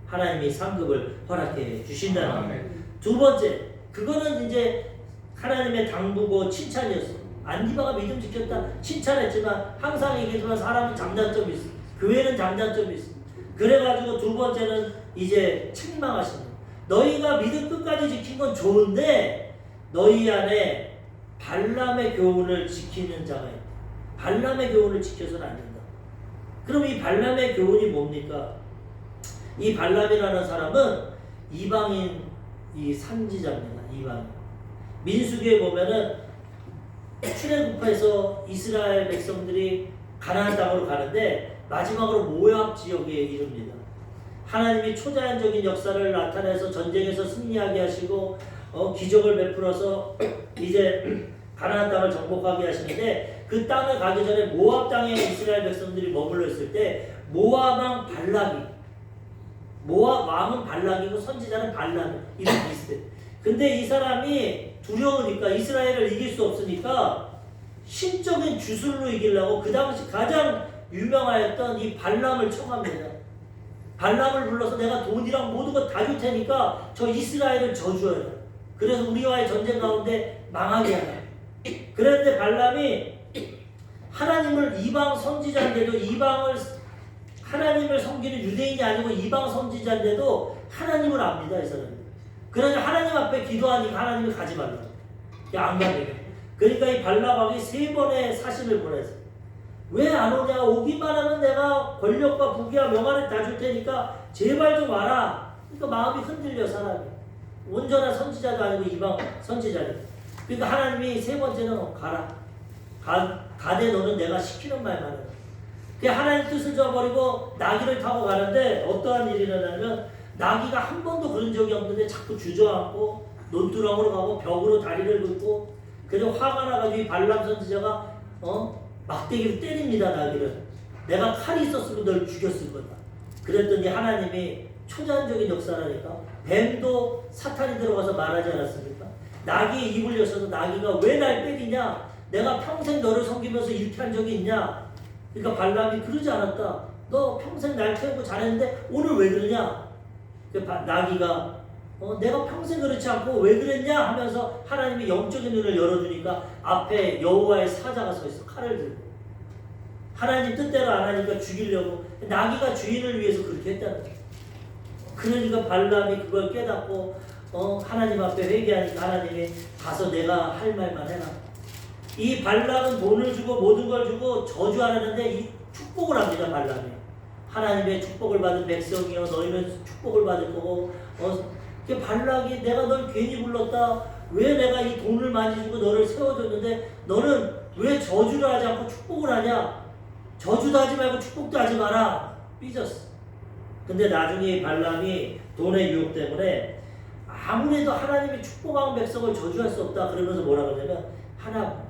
하나님이 상급을 허락해 주신다는 거예요. 두 번째, 그거는 이제 하나님의 당부고 칭찬이었어. 안디바가 믿음 지켰다 칭찬했지만 항상 얘기하지만 사람은 장단점이 있어. 교회는 장단점이 있어. 그래가지고 두 번째는 이제 책망하십니다. 너희가 믿음 끝까지 지킨 건 좋은데 너희 안에 발람의 교훈을 지키는 자가 있다. 발람의 교훈을 지켜서는 안 된다. 그럼 이 발람의 교훈이 뭡니까? 이 발람이라는 사람은 이방인 이 선지자입니다. 이방인. 민수기에 보면은 출애굽해서 이스라엘 백성들이 가나안 땅으로 가는데 마지막으로 모압 지역에 이릅니다. 하나님이 초자연적인 역사를 나타내서 전쟁에서 승리하게 하시고 기적을 베풀어서 이제 가나안 땅을 정복하게 하시는데 그 땅을 가기 전에 모압 땅에 이스라엘 백성들이 머물러 있을 때 모압 왕 발락이 모압 왕은 발락이고 선지자는 발람 이름 비슷해. 근데 이 사람이 두려우니까 이스라엘을 이길 수 없으니까 신적인 주술로 이기려고 그 당시 가장 유명하였던 이 발람을 청합니다. 발람을 불러서 내가 돈이랑 모든 거 다 줄 테니까 저 이스라엘을 저주해라. 그래서 우리와의 전쟁 가운데 망하게 하라. 그런데 발람이 하나님을 이방 선지자인데도 이방을 하나님을 섬기는 유대인이 아니고 이방 선지자인데도 하나님을 압니다. 이 사람이. 그러니까 하나님 앞에 기도하니까 하나님이 가지 말라. 안 가게. 그러니까 이 발람왕이 3번의 사신을 보내서 왜 안 오냐? 오기만 하면 내가 권력과 부귀와 명화를 다 줄 테니까 제발 좀 와라. 그러니까 마음이 흔들려 사람이. 온전한 선지자도 아니고 이방 선지자니. 그러니까 하나님이 3번째는 가라. 가되 너는 내가 시키는 말만 해. 하나님 뜻을 저버리고 나귀를 타고 가는데 어떠한 일이 일어나면 나귀가 한 번도 그런 적이 없는데 자꾸 주저앉고 논두렁으로 가고 벽으로 다리를 긋고 그래서 화가 나가지고 이 발람 선지자가 막대기로 때립니다. 나귀를. 내가 칼이 있었으면 널 죽였을 거다. 그랬더니 하나님이 초자연적인 역사라니까 뱀도 사탄이 들어가서 말하지 않았습니까? 나귀의 입을 여셔서 나귀가 왜 날 때리냐? 내가 평생 너를 섬기면서 이렇게 한 적이 있냐? 그러니까 발람이 그러지 않았다. 너 평생 날 태우고 잘했는데 오늘 왜 그러냐? 나귀가 내가 평생 그렇지 않고 왜 그랬냐 하면서 하나님이 영적인 눈을 열어주니까 앞에 여호와의 사자가 서 있어. 칼을 들고. 하나님 뜻대로 안 하니까 죽이려고. 나귀가 주인을 위해서 그렇게 했다는 거야. 그러니까 발람이 그걸 깨닫고 하나님 앞에 회개하니까 하나님이 가서 내가 할 말만 해라. 이 발람은 돈을 주고 모든 걸 주고 저주하라는데 이 축복을 합니다. 발람이. 하나님의 축복을 받은 백성이여 너희는 축복을 받을 거고 발락이 내가 널 괜히 불렀다. 왜 내가 이 돈을 많이 주고 너를 세워줬는데 너는 왜 저주를 하지 않고 축복을 하냐? 저주도 하지 말고 축복도 하지 마라. 삐졌어. 근데 나중에 발람이 돈의 유혹 때문에 아무래도 하나님이 축복한 백성을 저주할 수 없다. 그러면서 뭐라 그러냐면 하나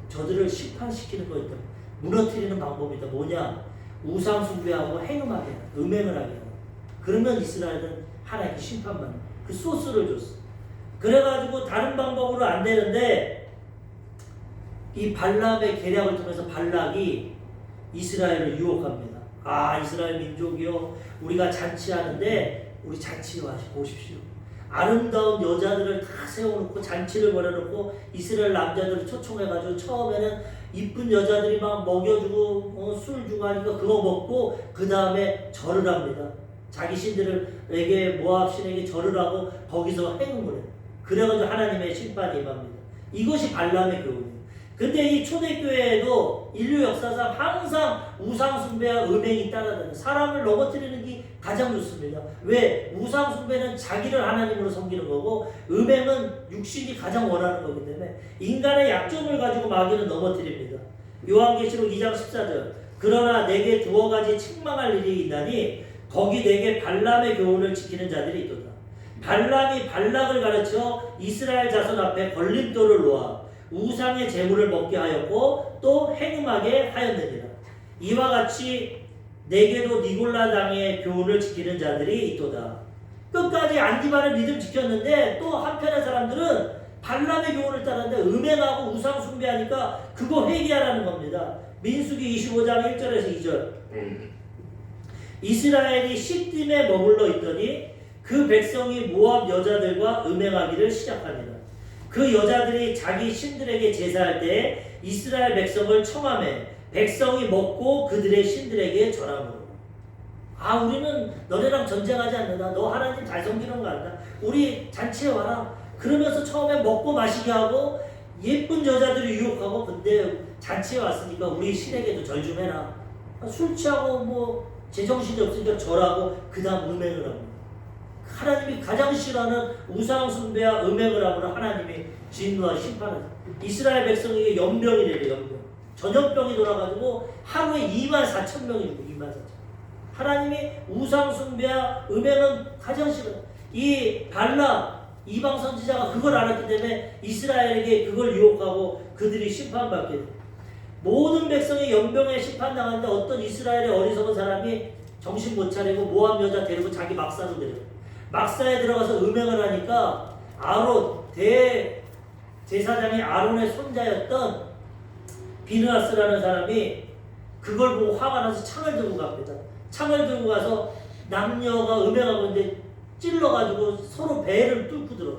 저들을 심판시키는 거였다. 무너뜨리는 방법이다. 뭐냐? 우상 숭배하고 행음하게 하라. 음행을 하게 하라. 그러면 이스라엘은 하나님께 심판만 그 소스를 줬어. 그래가지고 다른 방법으로 안 되는데 이 발람의 계략을 통해서 발락이 이스라엘을 유혹합니다. 아, 이스라엘 민족이요, 우리가 잔치하는데 우리 잔치 보십시오. 아름다운 여자들을 다 세워놓고 잔치를 벌여놓고 이스라엘 남자들을 초청해가지고 처음에는 이쁜 여자들이 막 먹여주고 술 주고 하니까 그거 먹고 그 다음에 절을 합니다. 자기 신들에게 모압 신에게 절을 하고 거기서 행음을 해요. 그래가지고 하나님의 심판이 임합니다. 이것이 발람의 교훈이에요. 근데 이 초대교회에도 인류 역사상 항상 우상숭배와 음행이 따라다녀요. 사람을 넘어뜨리는 게 가장 좋습니다. 왜? 우상숭배는 자기를 하나님으로 섬기는 거고 음행은 육신이 가장 원하는 거기 때문에 인간의 약점을 가지고 마귀는 넘어뜨립니다. 요한계시록 2장 14절 그러나 내게 두어 가지 책망할 일이 있나니 거기 내게 발람의 교훈을 지키는 자들이 있도다. 발람이 발락을 가르쳐 이스라엘 자손 앞에 걸림돌을 놓아 우상의 재물을 먹게 하였고 또 행음하게 하였느니라. 이와 같이 내게도 니골라 당의 교훈을 지키는 자들이 있도다. 끝까지 안디바를 믿음 지켰는데 또 한편의 사람들은 발람의 교훈을 따랐는데 음행하고 우상 숭배하니까 그거 회개하라는 겁니다. 민수기 25장 1절에서 2절 이스라엘이 시딤에 머물러 있더니 그 백성이 모압 여자들과 음행하기를 시작합니다. 그 여자들이 자기 신들에게 제사할 때 이스라엘 백성을 청함해 백성이 먹고 그들의 신들에게 절함으로. 아, 우리는 너네랑 전쟁하지 않는다. 너 하나님 잘 섬기는 거 안다. 우리 잔치에 와라. 그러면서 처음에 먹고 마시게 하고 예쁜 여자들을 유혹하고 근데 잔치에 왔으니까 우리 신에게도 절 좀 해라. 술 취하고 뭐 제정신이 없으니까 절하고 그 다음 음행을 합니다. 하나님이 가장 싫어하는 우상 숭배와 음행을 하므로 하나님이 진노와 심판을. 이스라엘 백성에게 연병이래요. 연병. 전염병이 돌아가지고 하루에 24,000명이고 24,000명. 하나님이 우상 숭배와 음행은 가장 싫어. 이 발람 이방 선지자가 그걸 알았기 때문에 이스라엘에게 그걸 유혹하고 그들이 심판받게 돼. 모든 백성이 연병에 심판당하는데 어떤 이스라엘의 어리석은 사람이 정신 못 차리고 모압 여자 데리고 자기 막사로 데려. 막사에 들어가서 음행을 하니까 아론 대제사장이 아론의 손자였던 비느하스라는 사람이 그걸 보고 화가 나서 창을 들고 갑니다. 창을 들고 가서 남녀가 음행하고 있는데 찔러가지고 서로 배를 뚫고 들어.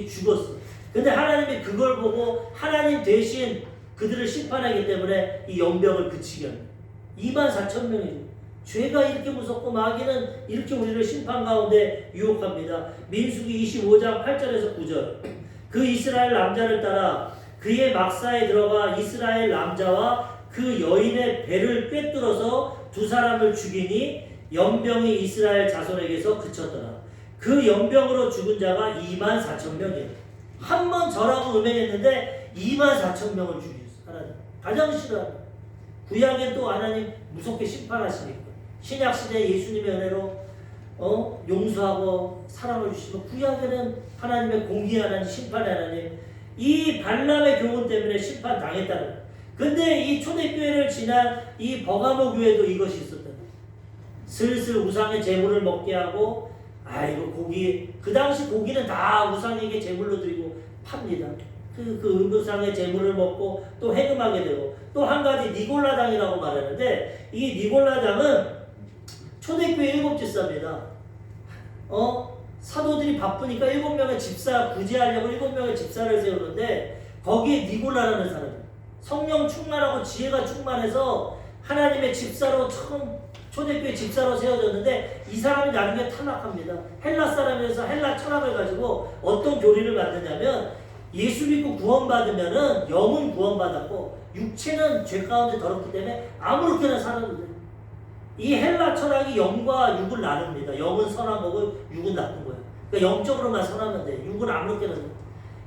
죽었어. 근데 하나님이 그걸 보고 하나님 대신 그들을 심판하기 때문에 이 연병을 그치게 합니다. 24,000명이죠. 죄가 이렇게 무섭고 마귀는 이렇게 우리를 심판 가운데 유혹합니다. 민수기 25장 8절에서 9절 그 이스라엘 남자를 따라 그의 막사에 들어가 이스라엘 남자와 그 여인의 배를 꿰뚫어서 두 사람을 죽이니 연병이 이스라엘 자손에게서 그쳤더라. 그 연병으로 죽은 자가 24,000명이에요. 한 번 절하고 음행했는데 24,000명을 죽였어. 하나님 가장 싫어하는. 구약엔 또 하나님 무섭게 심판하시니까 신약 시대 예수님의 은혜로 용서하고 사랑을 주시고 구약에는 하나님의 공의 하나님, 심판의 하나님, 이 발람의 교훈 때문에 심판 당했다는 거예요. 근데 이 초대교회를 지난 이 버가모 교회도 이것이 있었다는 거예요. 슬슬 우상의 제물을 먹게 하고 아이고 고기 그 당시 고기는 다 우상에게 제물로 드리고 팝니다. 그 우상의 제물을 먹고 또 해금하게 되고 또 한 가지 니골라당이라고 말하는데 이 니골라당은 초대교회 7집사입니다. 사도들이 바쁘니까 7명의 집사 구제하려고 7명의 집사를 세우는데 거기에 니골라라는 사람이 성령 충만하고 지혜가 충만해서 하나님의 집사로 처음 초대교회 집사로 세워졌는데 이 사람이 나중에 타락합니다. 헬라 사람에서 헬라 철학을 가지고 어떤 교리를 만드냐면 예수 믿고 구원받으면은 영은 구원받았고 육체는 죄 가운데 더럽기 때문에 아무렇게나 살아도 돼요. 이 헬라 철학이 영과 육을 나눕니다. 영은 선한 거고 육은 나쁜 거예요. 그러니까 영적으로만 선하면 돼. 육은 아무렇게나 돼.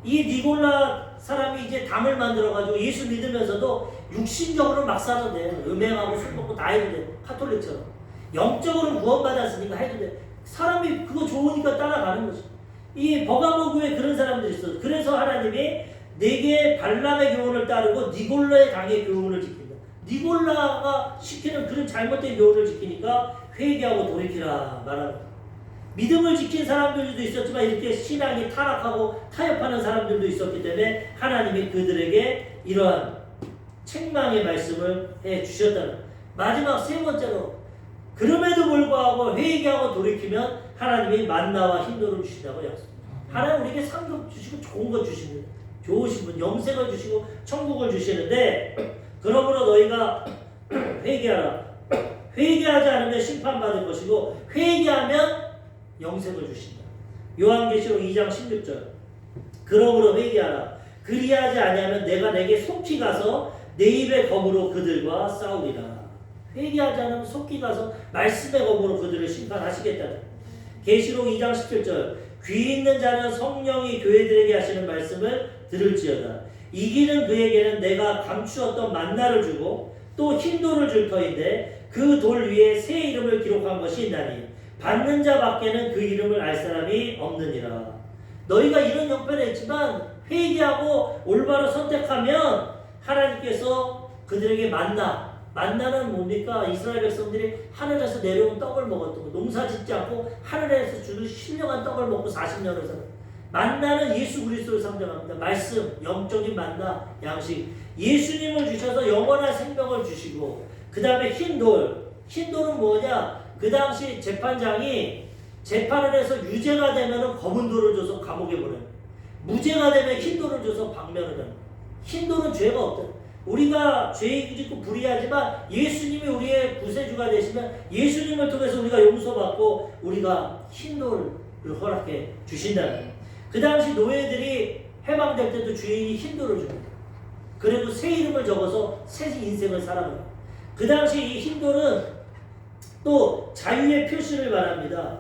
이 니골라 사람이 이제 당을 만들어가지고 예수 믿으면서도 육신적으로 막 살아도 돼. 음행하고 술 먹고 다 해도 돼. 카톨릭처럼. 영적으로 구원받았으니까 해도 돼. 사람이 그거 좋으니까 따라가는 거지. 이 버가모 교회에 그런 사람들이 있어. 그래서 하나님이 내게 발람의 교훈을 따르고 니골라의 당의 교훈을 지킨다. 니골라가 시키는 그런 잘못된 교훈을 지키니까 회개하고 돌이키라 말하는 거예요. 믿음을 지킨 사람들도 있었지만 이렇게 신앙이 타락하고 타협하는 사람들도 있었기 때문에 하나님이 그들에게 이러한 책망의 말씀을 해주셨다는 거예요. 마지막 세 번째로 그럼에도 불구하고 회개하고 돌이키면 하나님이 만나와 흰돌을 주신다고 약속합니다. 하나님 우리에게 상급 주시고 좋은 것 주십니다. 좋으신 분, 영생을 주시고 천국을 주시는데 그러므로 너희가 회개하라. 회개하지 않으면 심판받을 것이고 회개하면 영생을 주신다. 요한계시록 2장 16절. 그러므로 회개하라. 그리하지 아니하면 내가 내게 속히 가서 내 입의 검으로 그들과 싸우리라. 회개하지 않으면 속히 가서 말씀의 검으로 그들을 심판하시겠다. 계시록 2장 17절. 귀 있는 자는 성령이 교회들에게 하시는 말씀을 들을지어다. 이기는 그에게는 내가 감추었던 만나를 주고 또 흰 돌을 줄 터인데 그 돌 위에 새 이름을 기록한 것이 있나니 받는 자밖에는 그 이름을 알 사람이 없느니라. 너희가 이런 형편에 있지만 회개하고 올바로 선택하면 하나님께서 그들에게 만나는 뭡니까? 이스라엘 백성들이 하늘에서 내려온 떡을 먹었던 거. 농사 짓지 않고 하늘에서 주는 신령한 떡을 먹고 40년을 살았어요. 만나는 예수 그리스도를 상징합니다. 말씀, 영적인 만나, 양식. 예수님을 주셔서 영원한 생명을 주시고 그 다음에 흰돌은 뭐냐? 그 당시 재판장이 재판을 해서 유죄가 되면 검은 돌을 줘서 감옥에 보내요. 무죄가 되면 흰돌을 줘서 방면을 합니다. 흰돌은 죄가 없다. 우리가 죄 짓고 불의하지만 예수님이 우리의 구세주가 되시면 예수님을 통해서 우리가 용서받고 우리가 흰돌을 허락해 주신다는 거예요. 그 당시 노예들이 해방될 때도 주인이 흰돌을 줍니다. 그리고 새 이름을 적어서 새 인생을 살아갑니다. 그 당시 이 흰돌은 또 자유의 표시를 말합니다.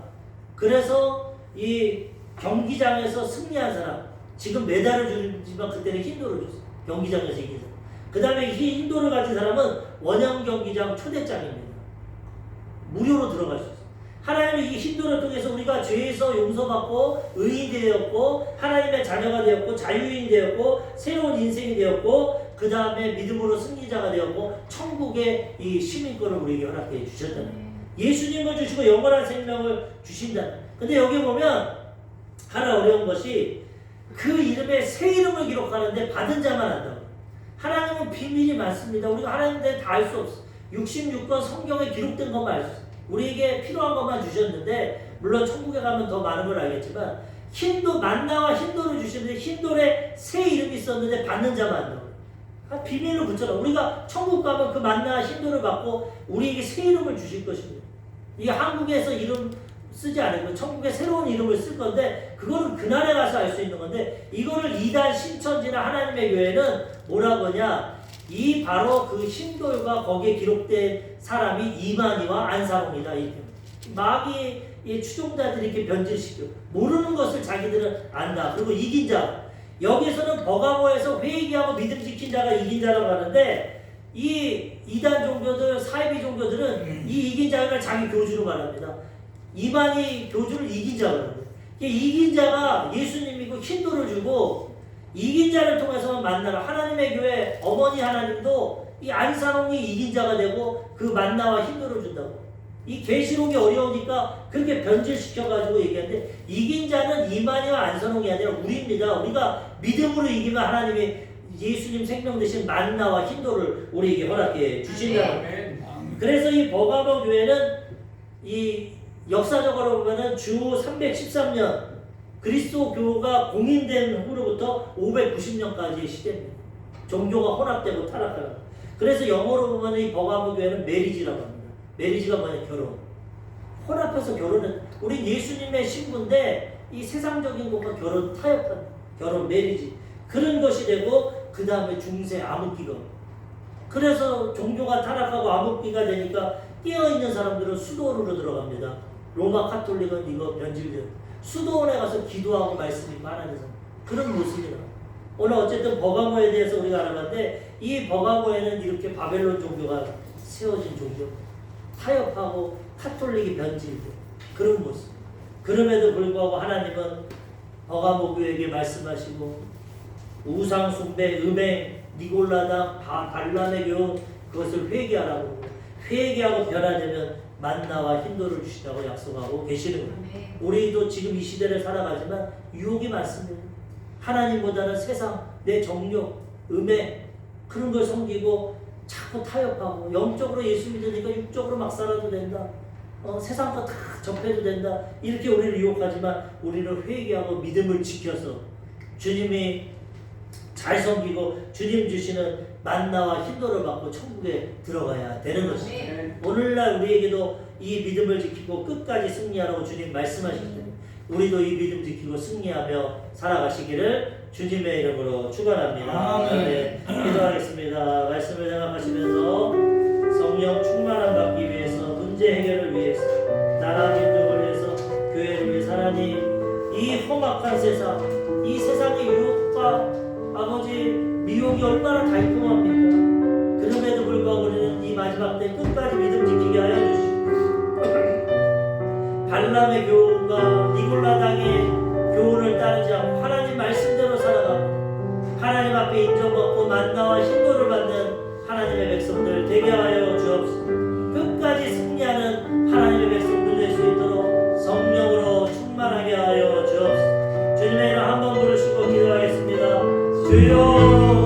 그래서 이 경기장에서 승리한 사람, 지금 메달을 주지만 그때는 흰돌을 줬어요. 경기장에서 이긴 사람. 그 다음에 흰돌을 가진 사람은 원형 경기장 초대장입니다. 무료로 들어갈 수 있어요. 하나님은 이 흰돌을 통해서 우리가 죄에서 용서받고 의인이 되었고 하나님의 자녀가 되었고 자유인이 되었고 새로운 인생이 되었고 그 다음에 믿음으로 승리자가 되었고 천국의 이 시민권을 우리에게 허락해 주셨다는 거예요. 예수님을 주시고 영원한 생명을 주신다. 근데 여기 보면 하나 어려운 것이 그 이름에 새 이름을 기록하는데 받은 자만 안다고. 하나님은 비밀이 많습니다. 우리가 하나님 대해 다 알 수 없어. 66권 성경에 기록된 것만 알 수 있어. 우리에게 필요한 것만 주셨는데 물론 천국에 가면 더 많은 걸 알겠지만 흰돌 만나와 흰돌을 주시는데 흰돌에 새 이름이 있었는데 받는 자만 안다고. 비밀로 붙여라. 우리가 천국 가면 그 만나와 흰돌을 받고 우리에게 새 이름을 주실 것입니다. 이게 한국에서 이름 쓰지 않고 천국에 새로운 이름을 쓸 건데 그거는 그날에 가서 알 수 있는 건데 이거를 이단 신천지나 하나님의 교회는 뭐라고 하냐? 이 바로 그 흰돌과 거기에 기록된 사람이 이만희와 안사롱이다. 이렇게 마귀의 추종자들이 이렇게 변질시켜 모르는 것을 자기들은 안다. 그리고 이긴 자. 여기서는 버가모에서 회개하고 믿음 지킨 자가 이긴 자라고 하는데 이 이단 종교들, 사이비 종교들은 이 이긴 자를 자기 교주로 말합니다. 이만희 교주를 이긴 자라고 합니다. 이긴 자가 예수님이고 흰돌을 주고 이긴 자를 통해서만 만나라. 하나님의 교회 어머니 하나님도 이 안사롱이 이긴 자가 되고 그 만나와 흰돌을 준다고. 이 계시록이 어려우니까 그렇게 변질시켜가지고 얘기하는데 이긴 자는 이만희와 안사롱이 아니라 우리입니다. 우리가 믿음으로 이기면 하나님이 예수님 생명 대신 만나와 흰돌을 우리에게 허락해 주신다. 그래서 이 버가모 교회는 이 역사적으로 보면은 주 313년 그리스도교가 공인된 후로부터 590년까지의 시대입니다. 종교가 혼합되고 타락하는. 그래서 영어로 보면 이 버가모 교회는 메리지라고 합니다. 메리지가 뭐냐? 결혼. 혼합해서 결혼은 우리 예수님의 신부인데 이 세상적인 것과 결혼 타협한 결혼 메리지 그런 것이 되고 그 다음에 중세 암흑기가. 그래서 종교가 타락하고 암흑기가 되니까 깨어있는 사람들은 수도원으로 들어갑니다. 로마 카톨릭은 이거 변질돼요. 수도원에 가서 기도하고 말씀 읽고 하나님 그런 모습이라. 오늘 어쨌든 버가모에 대해서 우리가 알아봤는데 이 버가모에는 이렇게 바벨론 종교가 세워진 종교. 타협하고 카톨릭이 변질돼. 그런 모습. 그럼에도 불구하고 하나님은 버가모 교회에게 말씀하시고 우상 숭배, 음행, 니골라당, 발람의 교훈 그것을 회개하라고 회개하고 변화되면 만나와 흰돌을 주시다고 약속하고 계시는 거예요. 우리도 지금 이 시대를 살아가지만 유혹이 많습니다. 하나님보다는 세상, 내 정욕, 음행 그런 걸 섬기고 자꾸 타협하고 영적으로 예수 믿으니까 육적으로 막 살아도 된다. 세상 거 다 접해도 된다. 이렇게 우리를 유혹하지만 우리는 회개하고 믿음을 지켜서 주님이 잘 섬기고 주님 주시는 만나와 흰돌을 받고 천국에 들어가야 되는 것입니다. 오늘날 우리에게도 이 믿음을 지키고 끝까지 승리하라고 주님 말씀하실 때 우리도 이 믿음 지키고 승리하며 살아가시기를 주님의 이름으로 축원합니다. 네, 기도하겠습니다. 말씀을 생각하시면서 성령 충만함 받기 위해서 문제 해결을 위해서 나라 민족을 위해서 교회를 위해서 하나님 이 험악한 세상 이 세상의 유혹과 아버지 미혹이 얼마나 달콤합니까? 그럼에도 불구하고 우리는 이 마지막 때 끝까지 믿음 지키게 하여 주시고 발람의 교훈과 니골라당의 교훈을 따르지 않고 하나님 말씀대로 살아가고 하나님 앞에 인정받고 만나와 흰돌을 받는 하나님의 백성들 되게 하여 주옵소서. 끝까지 승리하는 하나님의 백성들 될 수 있도록 성령으로 충만하게 하여 주옵소서. 주님의 이름 한번 부르시고 기도하겠습니다. 주여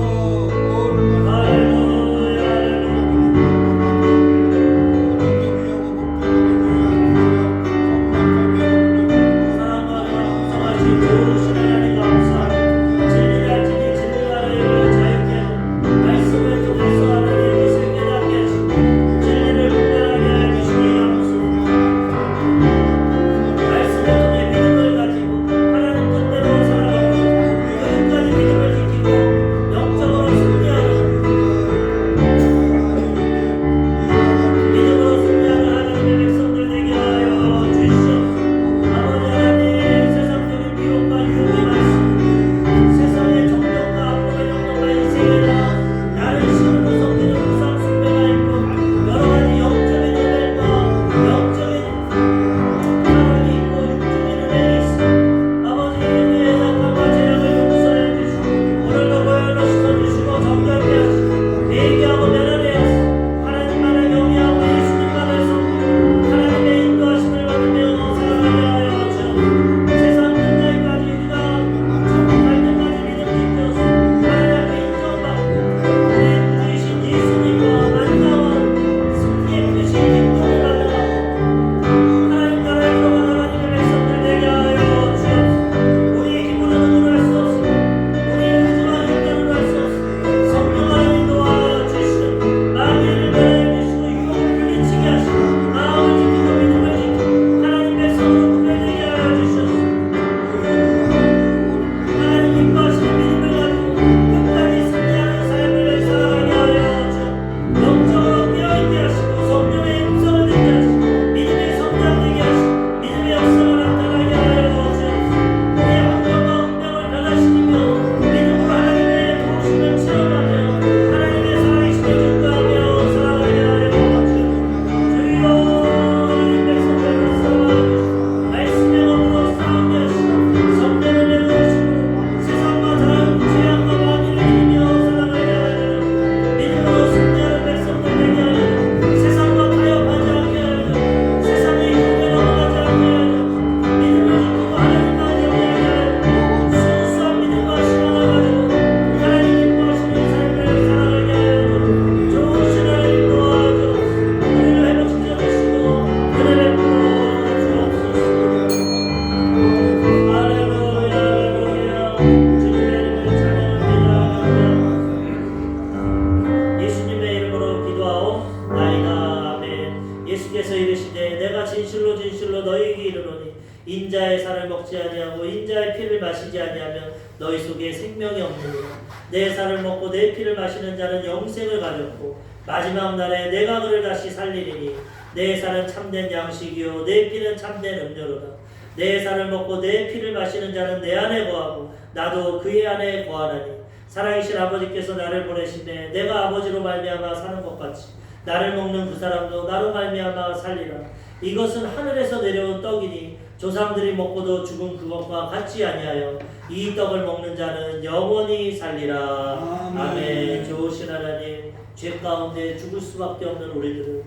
인자의 살을 먹지 아니하고 인자의 피를 마시지 아니하면 너희 속에 생명이 없느니라. 내 살을 먹고 내 피를 마시는 자는 영생을 가졌고 마지막 날에 내가 그를 다시 살리리니 내 살은 참된 양식이요 내 피는 참된 음료로다. 내 살을 먹고 내 피를 마시는 자는 내 안에 거하고 나도 그의 안에 거하나니 살아계신 아버지께서 나를 보내시매 내가 아버지로 말미암아 사는 것 같이 나를 먹는 그 사람도 나로 말미암아 살리라. 이것은 하늘에서 내려온 떡이니 조상들이 먹고도 죽은 그것과 같지 아니하여 이 떡을 먹는 자는 영원히 살리라. 아멘. 좋으신 하나님, 죄 가운데 죽을 수밖에 없는 우리들을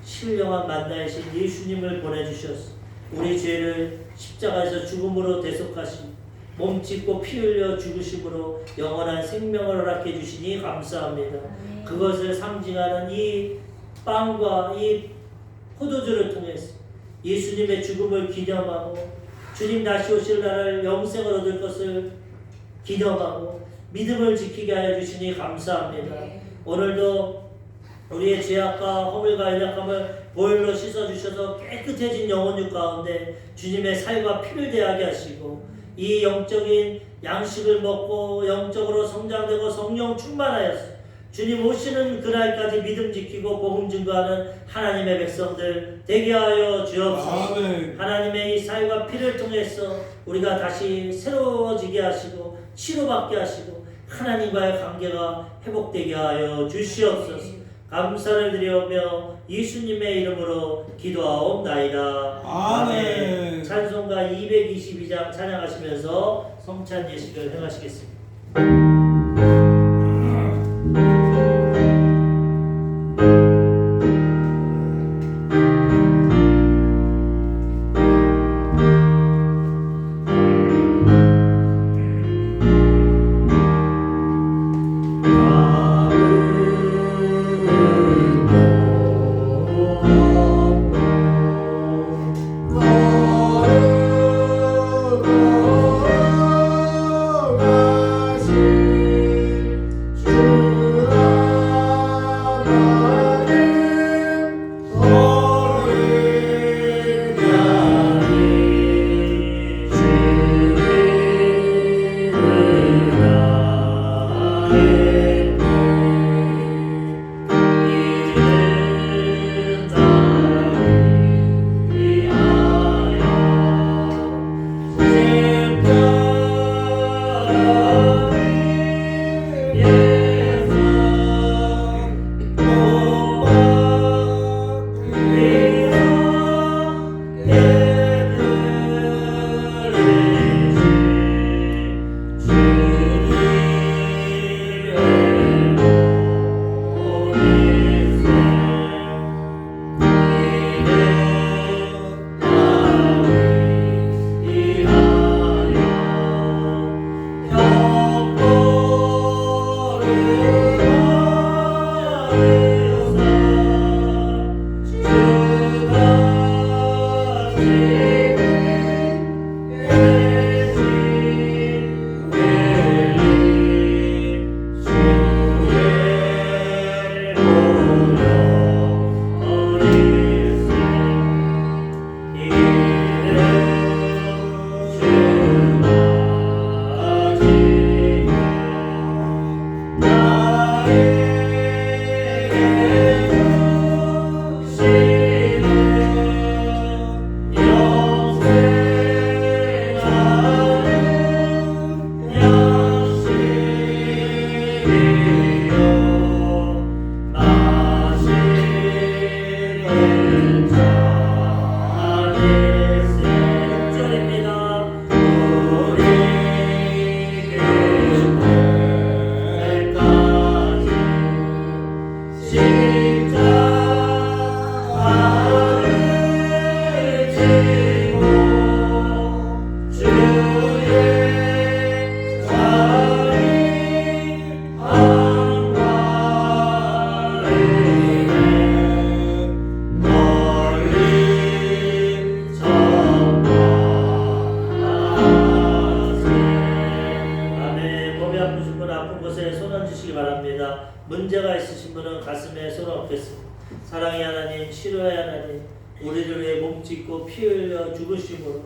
신령한 만나이신 예수님을 보내주셨어. 우리 죄를 십자가에서 죽음으로 대속하신 몸 찢고 피 흘려 죽으심으로 영원한 생명을 허락해 주시니 감사합니다. 그것을 상징하는 이 빵과 이 포도주를 통해서 예수님의 죽음을 기념하고 주님 다시 오실 날을 영생을 얻을 것을 기념하고 믿음을 지키게 하여 주시니 감사합니다. 오늘도 우리의 죄악과 허물과 연약함을 보혈로 씻어주셔서 깨끗해진 영혼육 가운데 주님의 살과 피를 대하게 하시고 이 영적인 양식을 먹고 영적으로 성장되고 성령 충만하여서 주님 오시는 그날까지 믿음 지키고 복음 증거하는 하나님의 백성들 되게 하여 주옵소서. 하나님의 이 살과 피를 통해서 우리가 다시 새로워지게 하시고 치료받게 하시고 하나님과의 관계가 회복되게 하여 주시옵소서. 감사를 드리오며 예수님의 이름으로 기도하옵나이다. 아멘. 찬송가 222장 찬양하시면서 성찬 예식을 행하시겠습니다. 문제가 있으신 분은 가슴에 손을 얹겠습니다. 사랑의 하나님, 치료의 하나님, 우리를 위해 몸 찢고 피 흘려 죽으심으로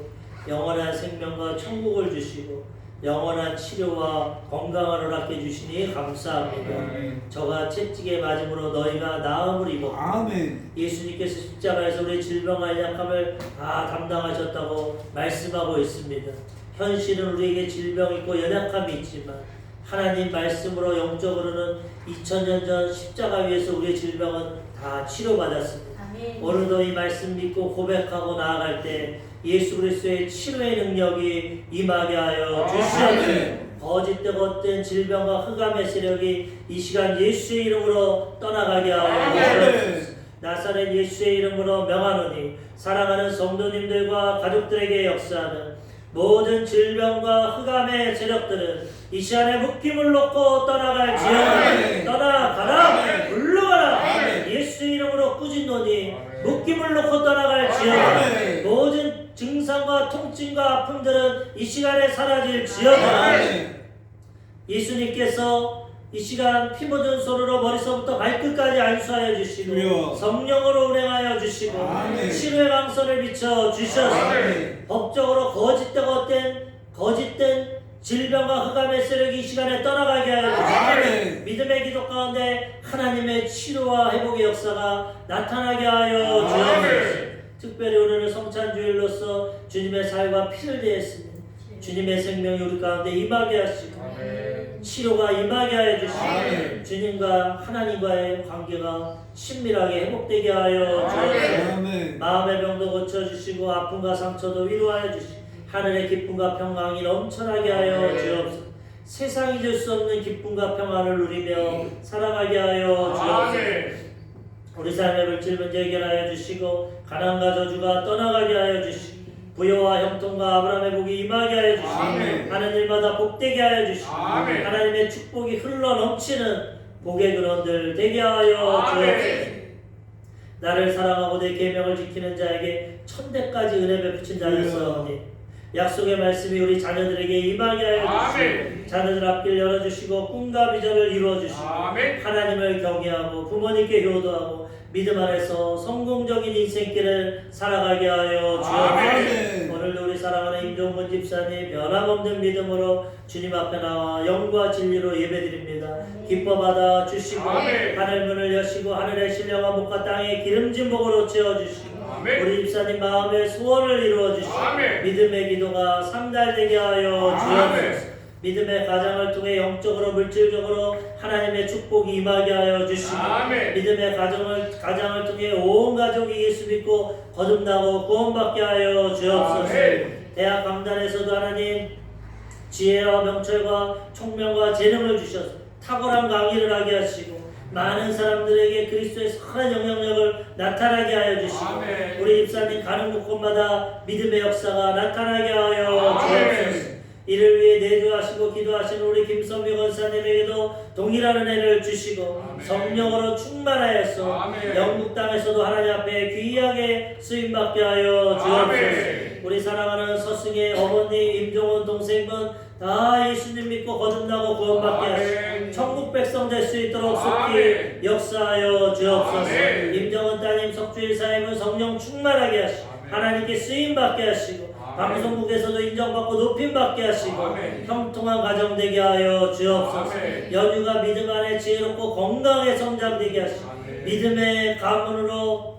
영원한 생명과 천국을 주시고 영원한 치료와 건강을 허락해 주시니 감사합니다. 아멘. 저가 채찍에 맞음으로 너희가 나음을 입었고 아멘. 예수님께서 십자가에서 우리 질병과 약함을 다 담당하셨다고 말씀하고 있습니다. 현실은 우리에게 질병이 있고 연약함이 있지만 하나님 말씀으로 영적으로는 2000년 전 십자가 위에서 우리의 질병은 다 치료받았습니다. 오늘도 이 말씀 믿고 고백하고 나아갈 때 예수 그리스도의 치료의 능력이 임하게 하여 주시옵소서. 거짓되고 헛된 질병과 흑암의 세력이 이 시간 예수의 이름으로 떠나가게 하여 주시옵소서. 나사렛 예수의 이름으로 명하노니 사랑하는 성도님들과 가족들에게 역사하는 모든 질병과 흑암의 세력들은 이 시간에 묶임을 놓고 떠나갈지어다. 떠나가라. 물러가라. 예수 이름으로 꾸짖노니 묶임을 놓고 떠나갈지어다. 모든 증상과 통증과 아픔들은 이 시간에 사라질지어다. 예수님께서 이 시간 피 묻은 손으로 머리서부터 발끝까지 안수하여 주시고 성령으로 운행하여 주시고 치료의 강선을 비춰 주셔서 법적으로 거짓된 질병과 흑암의 세력이 이 시간에 떠나가게 하여 주시고 믿음의 기도 가운데 하나님의 치료와 회복의 역사가 나타나게 하여 주옵소서. 특별히 오늘은 성찬주일로서 주님의 살과 피를 대했으니 주님의 생명이 우리 가운데 임하게 하시고 치료가 임하게 하여 주시고 주님과 하나님과의 관계가 친밀하게 회복되게 하여 주옵소서. 마음의 병도 고쳐주시고 아픔과 상처도 위로하여 주시고 하늘의 기쁨과 평강이 넘쳐나게 하여 주옵소서. 세상이 줄 수 없는 기쁨과 평안을 누리며 살아가게 하여 주옵소서. 우리 삶의 물질 문제 해결하여 주시고 가난과 저주가 떠나가게 하여 주시고 부여와 형통과 아브라함의 복이 임하게 하여 주시고 하는 일마다 복되게 하여 주시고 하나님의 축복이 흘러 넘치는 복의 근원들 되게 하여 주옵소서. 나를 사랑하고 내 계명을 지키는 자에게 천대까지 은혜 베푸신 자였사오니 약속의 말씀이 우리 자녀들에게 임하게 하여 주시고 자녀들 앞길 열어주시고 꿈과 비전을 이루어주시고 하나님을 경외하고 부모님께 효도하고 믿음 안에서 성공적인 인생길을 살아가게 하여 주옵소서. 오늘도 우리 사랑하는 임종근 집사님 변함없는 믿음으로 주님 앞에 나와 영과 진리로 예배드립니다. 기뻐 받아 주시고 하늘 문을 여시고 하늘의 신령한 복과 땅의 기름진 복으로 채워주시고 우리 집사님 마음의 소원을 이루어주시고 믿음의 기도가 상달되게 하여 주옵소서. 믿음의 가정을 통해 영적으로 물질적으로 하나님의 축복이 임하게 하여 주시고 믿음의 가정을 통해 온 가족이 예수 믿고 거듭나고 구원받게 하여 주옵소서. 대학 강단에서도 하나님 지혜와 명철과 총명과 재능을 주셔서 탁월한 강의를 하게 하시고 많은 사람들에게 그리스도의 선한 영향력을 나타나게 하여 주시고 우리 집사님 가는 곳곳마다 믿음의 역사가 나타나게 하여 주옵소서. 이를 위해 내주하시고 기도하시는 우리 김선미 권사님에게도 동일한 은혜를 주시고 성령으로 충만하여서 영국 땅에서도 하나님 앞에 귀하게 쓰임받게 하여 주옵소서. 우리 사랑하는 서승의 어머니 임종원 동생분 다 예수님 믿고 거듭나고 구원받게 하시고 천국 백성 될 수 있도록 속히 역사하여 주옵소서. 임정원 따님 석주일 사임은 성령 충만하게 하시고 하나님께 쓰임받게 하시고 방송국에서도 인정받고 높임받게 하시고 형통한 가정 되게 하여 주옵소서. 연유가 믿음 안에 지혜롭고 건강하게 성장되게 하시고 믿음의 가문으로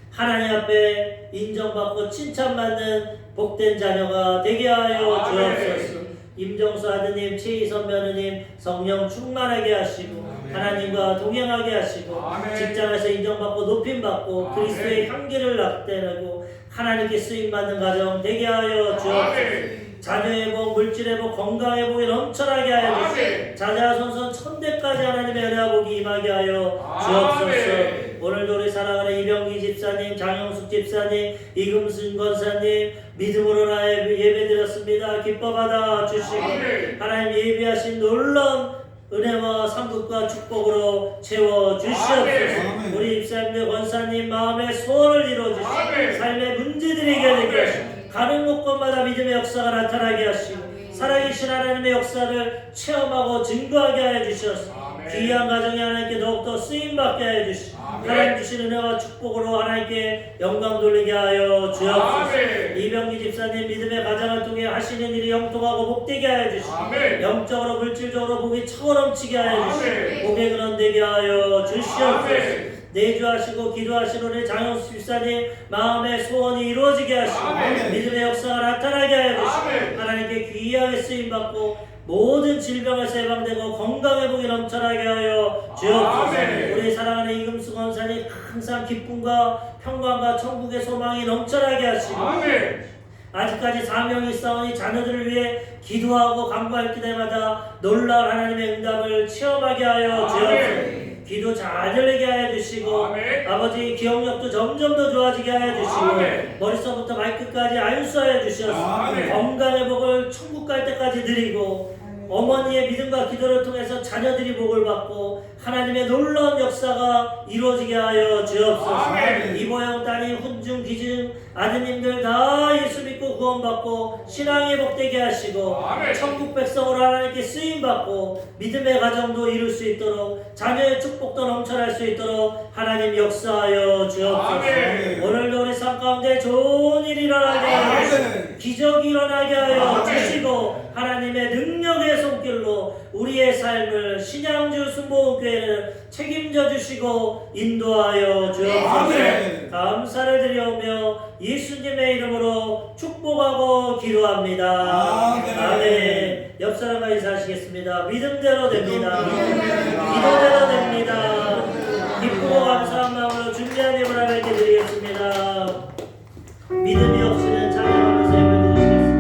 하나님 앞에 인정받고 칭찬받는 복된 자녀가 되게 하여 주옵소서. 임정수 아드님, 최희선 며느님 성령 충만하게 하시고 하나님과 동행하게 하시고 직장에서 인정받고 높임받고 그리스도의 향기를 나타내고 하나님께 쓰임받는 가정 되게 하여 주옵소서. 자녀의 복, 물질의 복, 건강의 복이 넘쳐나게 하여 주시고 자자손손 천대까지 하나님의 은혜와 복이 임하게 하여 주옵소서. 오늘도 우리 사랑하는 이병기 집사님, 장영숙 집사님, 이금순 권사님 믿음으로 나의 예배드렸습니다. 기뻐 받아 주시고 하나님 예비하신 놀라운 은혜와 상급과 축복으로 채워 주시옵소서. 우리 집사님들 권사님 마음의 소원을 이루어 주시고 삶의 문제들이 해결되게 하시고 가는 곳곳마다 믿음의 역사가 나타나게 하시고 살아계신 하나님의 역사를 체험하고 증거하게 하여 주셔서 귀한 가정이 하나님께 더욱더 쓰임받게 하여 주시고 하나님 주신 은혜와 축복으로 하나님께 영광 돌리게 하여 주옵소서. 이병기 집사님 믿음의 가정을 통해 하시는 일이 형통하고 복되게 하여 주시고 영적으로 물질적으로 복이 차오넘치게 하여 주시고 복의 근원 되게 하여 주시옵소서. 내주하시고 기도하시는 우리 장영수 집사님 마음의 소원이 이루어지게 하시고 믿음의 역사가 나타나게 하여 주시고 하나님께 귀하게 쓰임받고 모든 질병에서 해방되고 건강의 복이 넘쳐나게 하여 주옵소서. 우리 사랑하는 이금수 권사님 항상 기쁨과 평강과 천국의 소망이 넘쳐나게 하시고 아직까지 사명이 있사오니 자녀들을 위해 기도하고 간구할 때마다 놀라운 하나님의 응답을 체험하게 하여 주옵소서. 기도 잘 들리게 하여 주시고 아버지 기억력도 점점 더 좋아지게 하여 주시고 머릿속부터 발끝까지 안수하여 주셔서 건강의 복을 천국 갈 때까지 드리고 어머니의 믿음과 기도를 통해서 자녀들이 복을 받고 하나님의 놀라운 역사가 이루어지게 하여 주옵소서. 이보영 따님 훈중 기중 아드님들 다 예수 믿고 구원받고 신앙이 복되게 하시고 천국 백성으로 하나님께 쓰임받고 믿음의 가정도 이룰 수 있도록 자녀의 축복도 넘쳐날 수 있도록 하나님 역사하여 주옵소서. 오늘도 우리 삶 가운데 좋은 일이 일어나게 하여 주시고 기적이 일어나게 하여 주시고 하나님의 능력의 손길로 우리의 삶을 신양주 순복음교회를 책임져 주시고 인도하여 주옵소서. 감사를 드리오며 예수님의 이름으로 축복하고 기도합니다. 아멘. 옆 사람과 인사하시겠습니다. 믿음대로 됩니다. 기도대로 됩니다. 기쁘고 감사한 마음으로 준비한 예물 하나님께 드리겠습니다. 믿음이 없이는 찬양하면서 예물 드리겠습니다.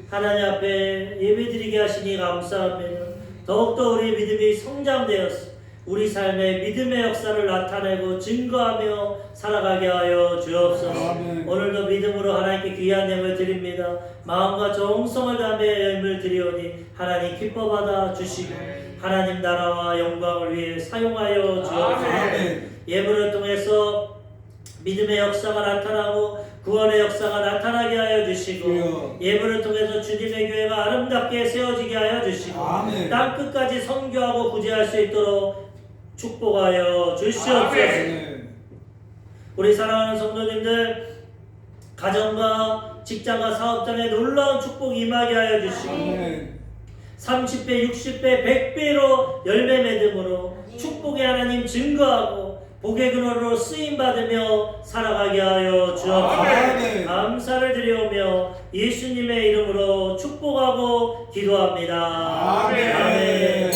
하나님 앞에 예배드리게 하시니 감사합니다. 더욱더 우리의 믿음이 성장되었습니다. 우리 삶에 믿음의 역사를 나타내고 증거하며 살아가게 하여 주옵소서. 오늘도 믿음으로 하나님께 귀한 예물 드립니다. 마음과 정성을 다하며 예물 드리오니 하나님 기뻐 받아 주시고 하나님 나라와 영광을 위해 사용하여 주옵소서. 예물을 통해서 믿음의 역사가 나타나고 구원의 역사가 나타나게 하여 주시고 예물을 통해서 주님의 교회가 아름답게 세워지게 하여 주시고 땅 끝까지 선교하고 구제할 수 있도록 축복하여 주시옵소서. 우리 사랑하는 성도님들 가정과 직장과 사업장에 놀라운 축복 임하게 하여 주시고 30배, 60배, 100배로 열매 맺음으로 축복의 하나님 증거하고 복의 근원으로 쓰임받으며 살아가게 하여 주옵소서. 감사를 드리오며 예수님의 이름으로 축복하고 기도합니다. 아멘.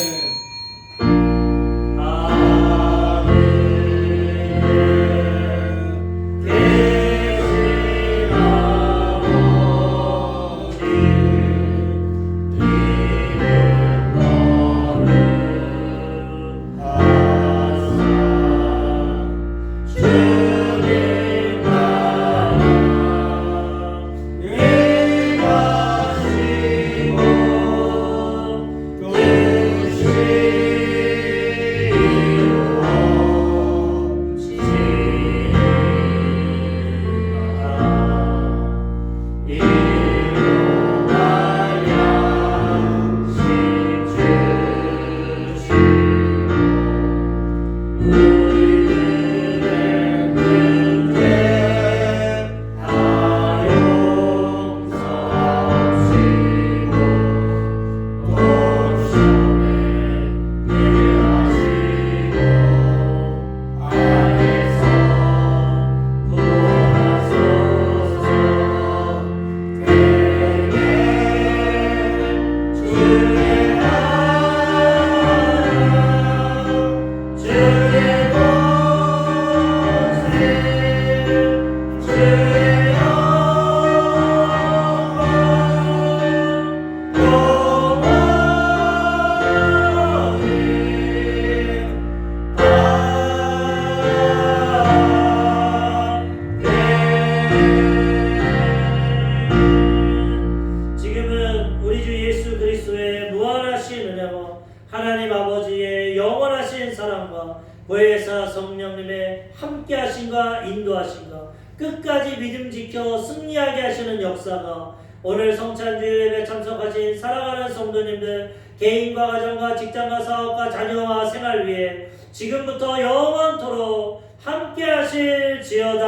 인도하신가 끝까지 믿음 지켜 승리하게 하시는 역사가 오늘 성찬주일 예배 참석하신 사랑하는 성도님들 개인과 가정과 직장과 사업과 자녀와 생활 위에 지금부터 영원토록 함께 하실지어다.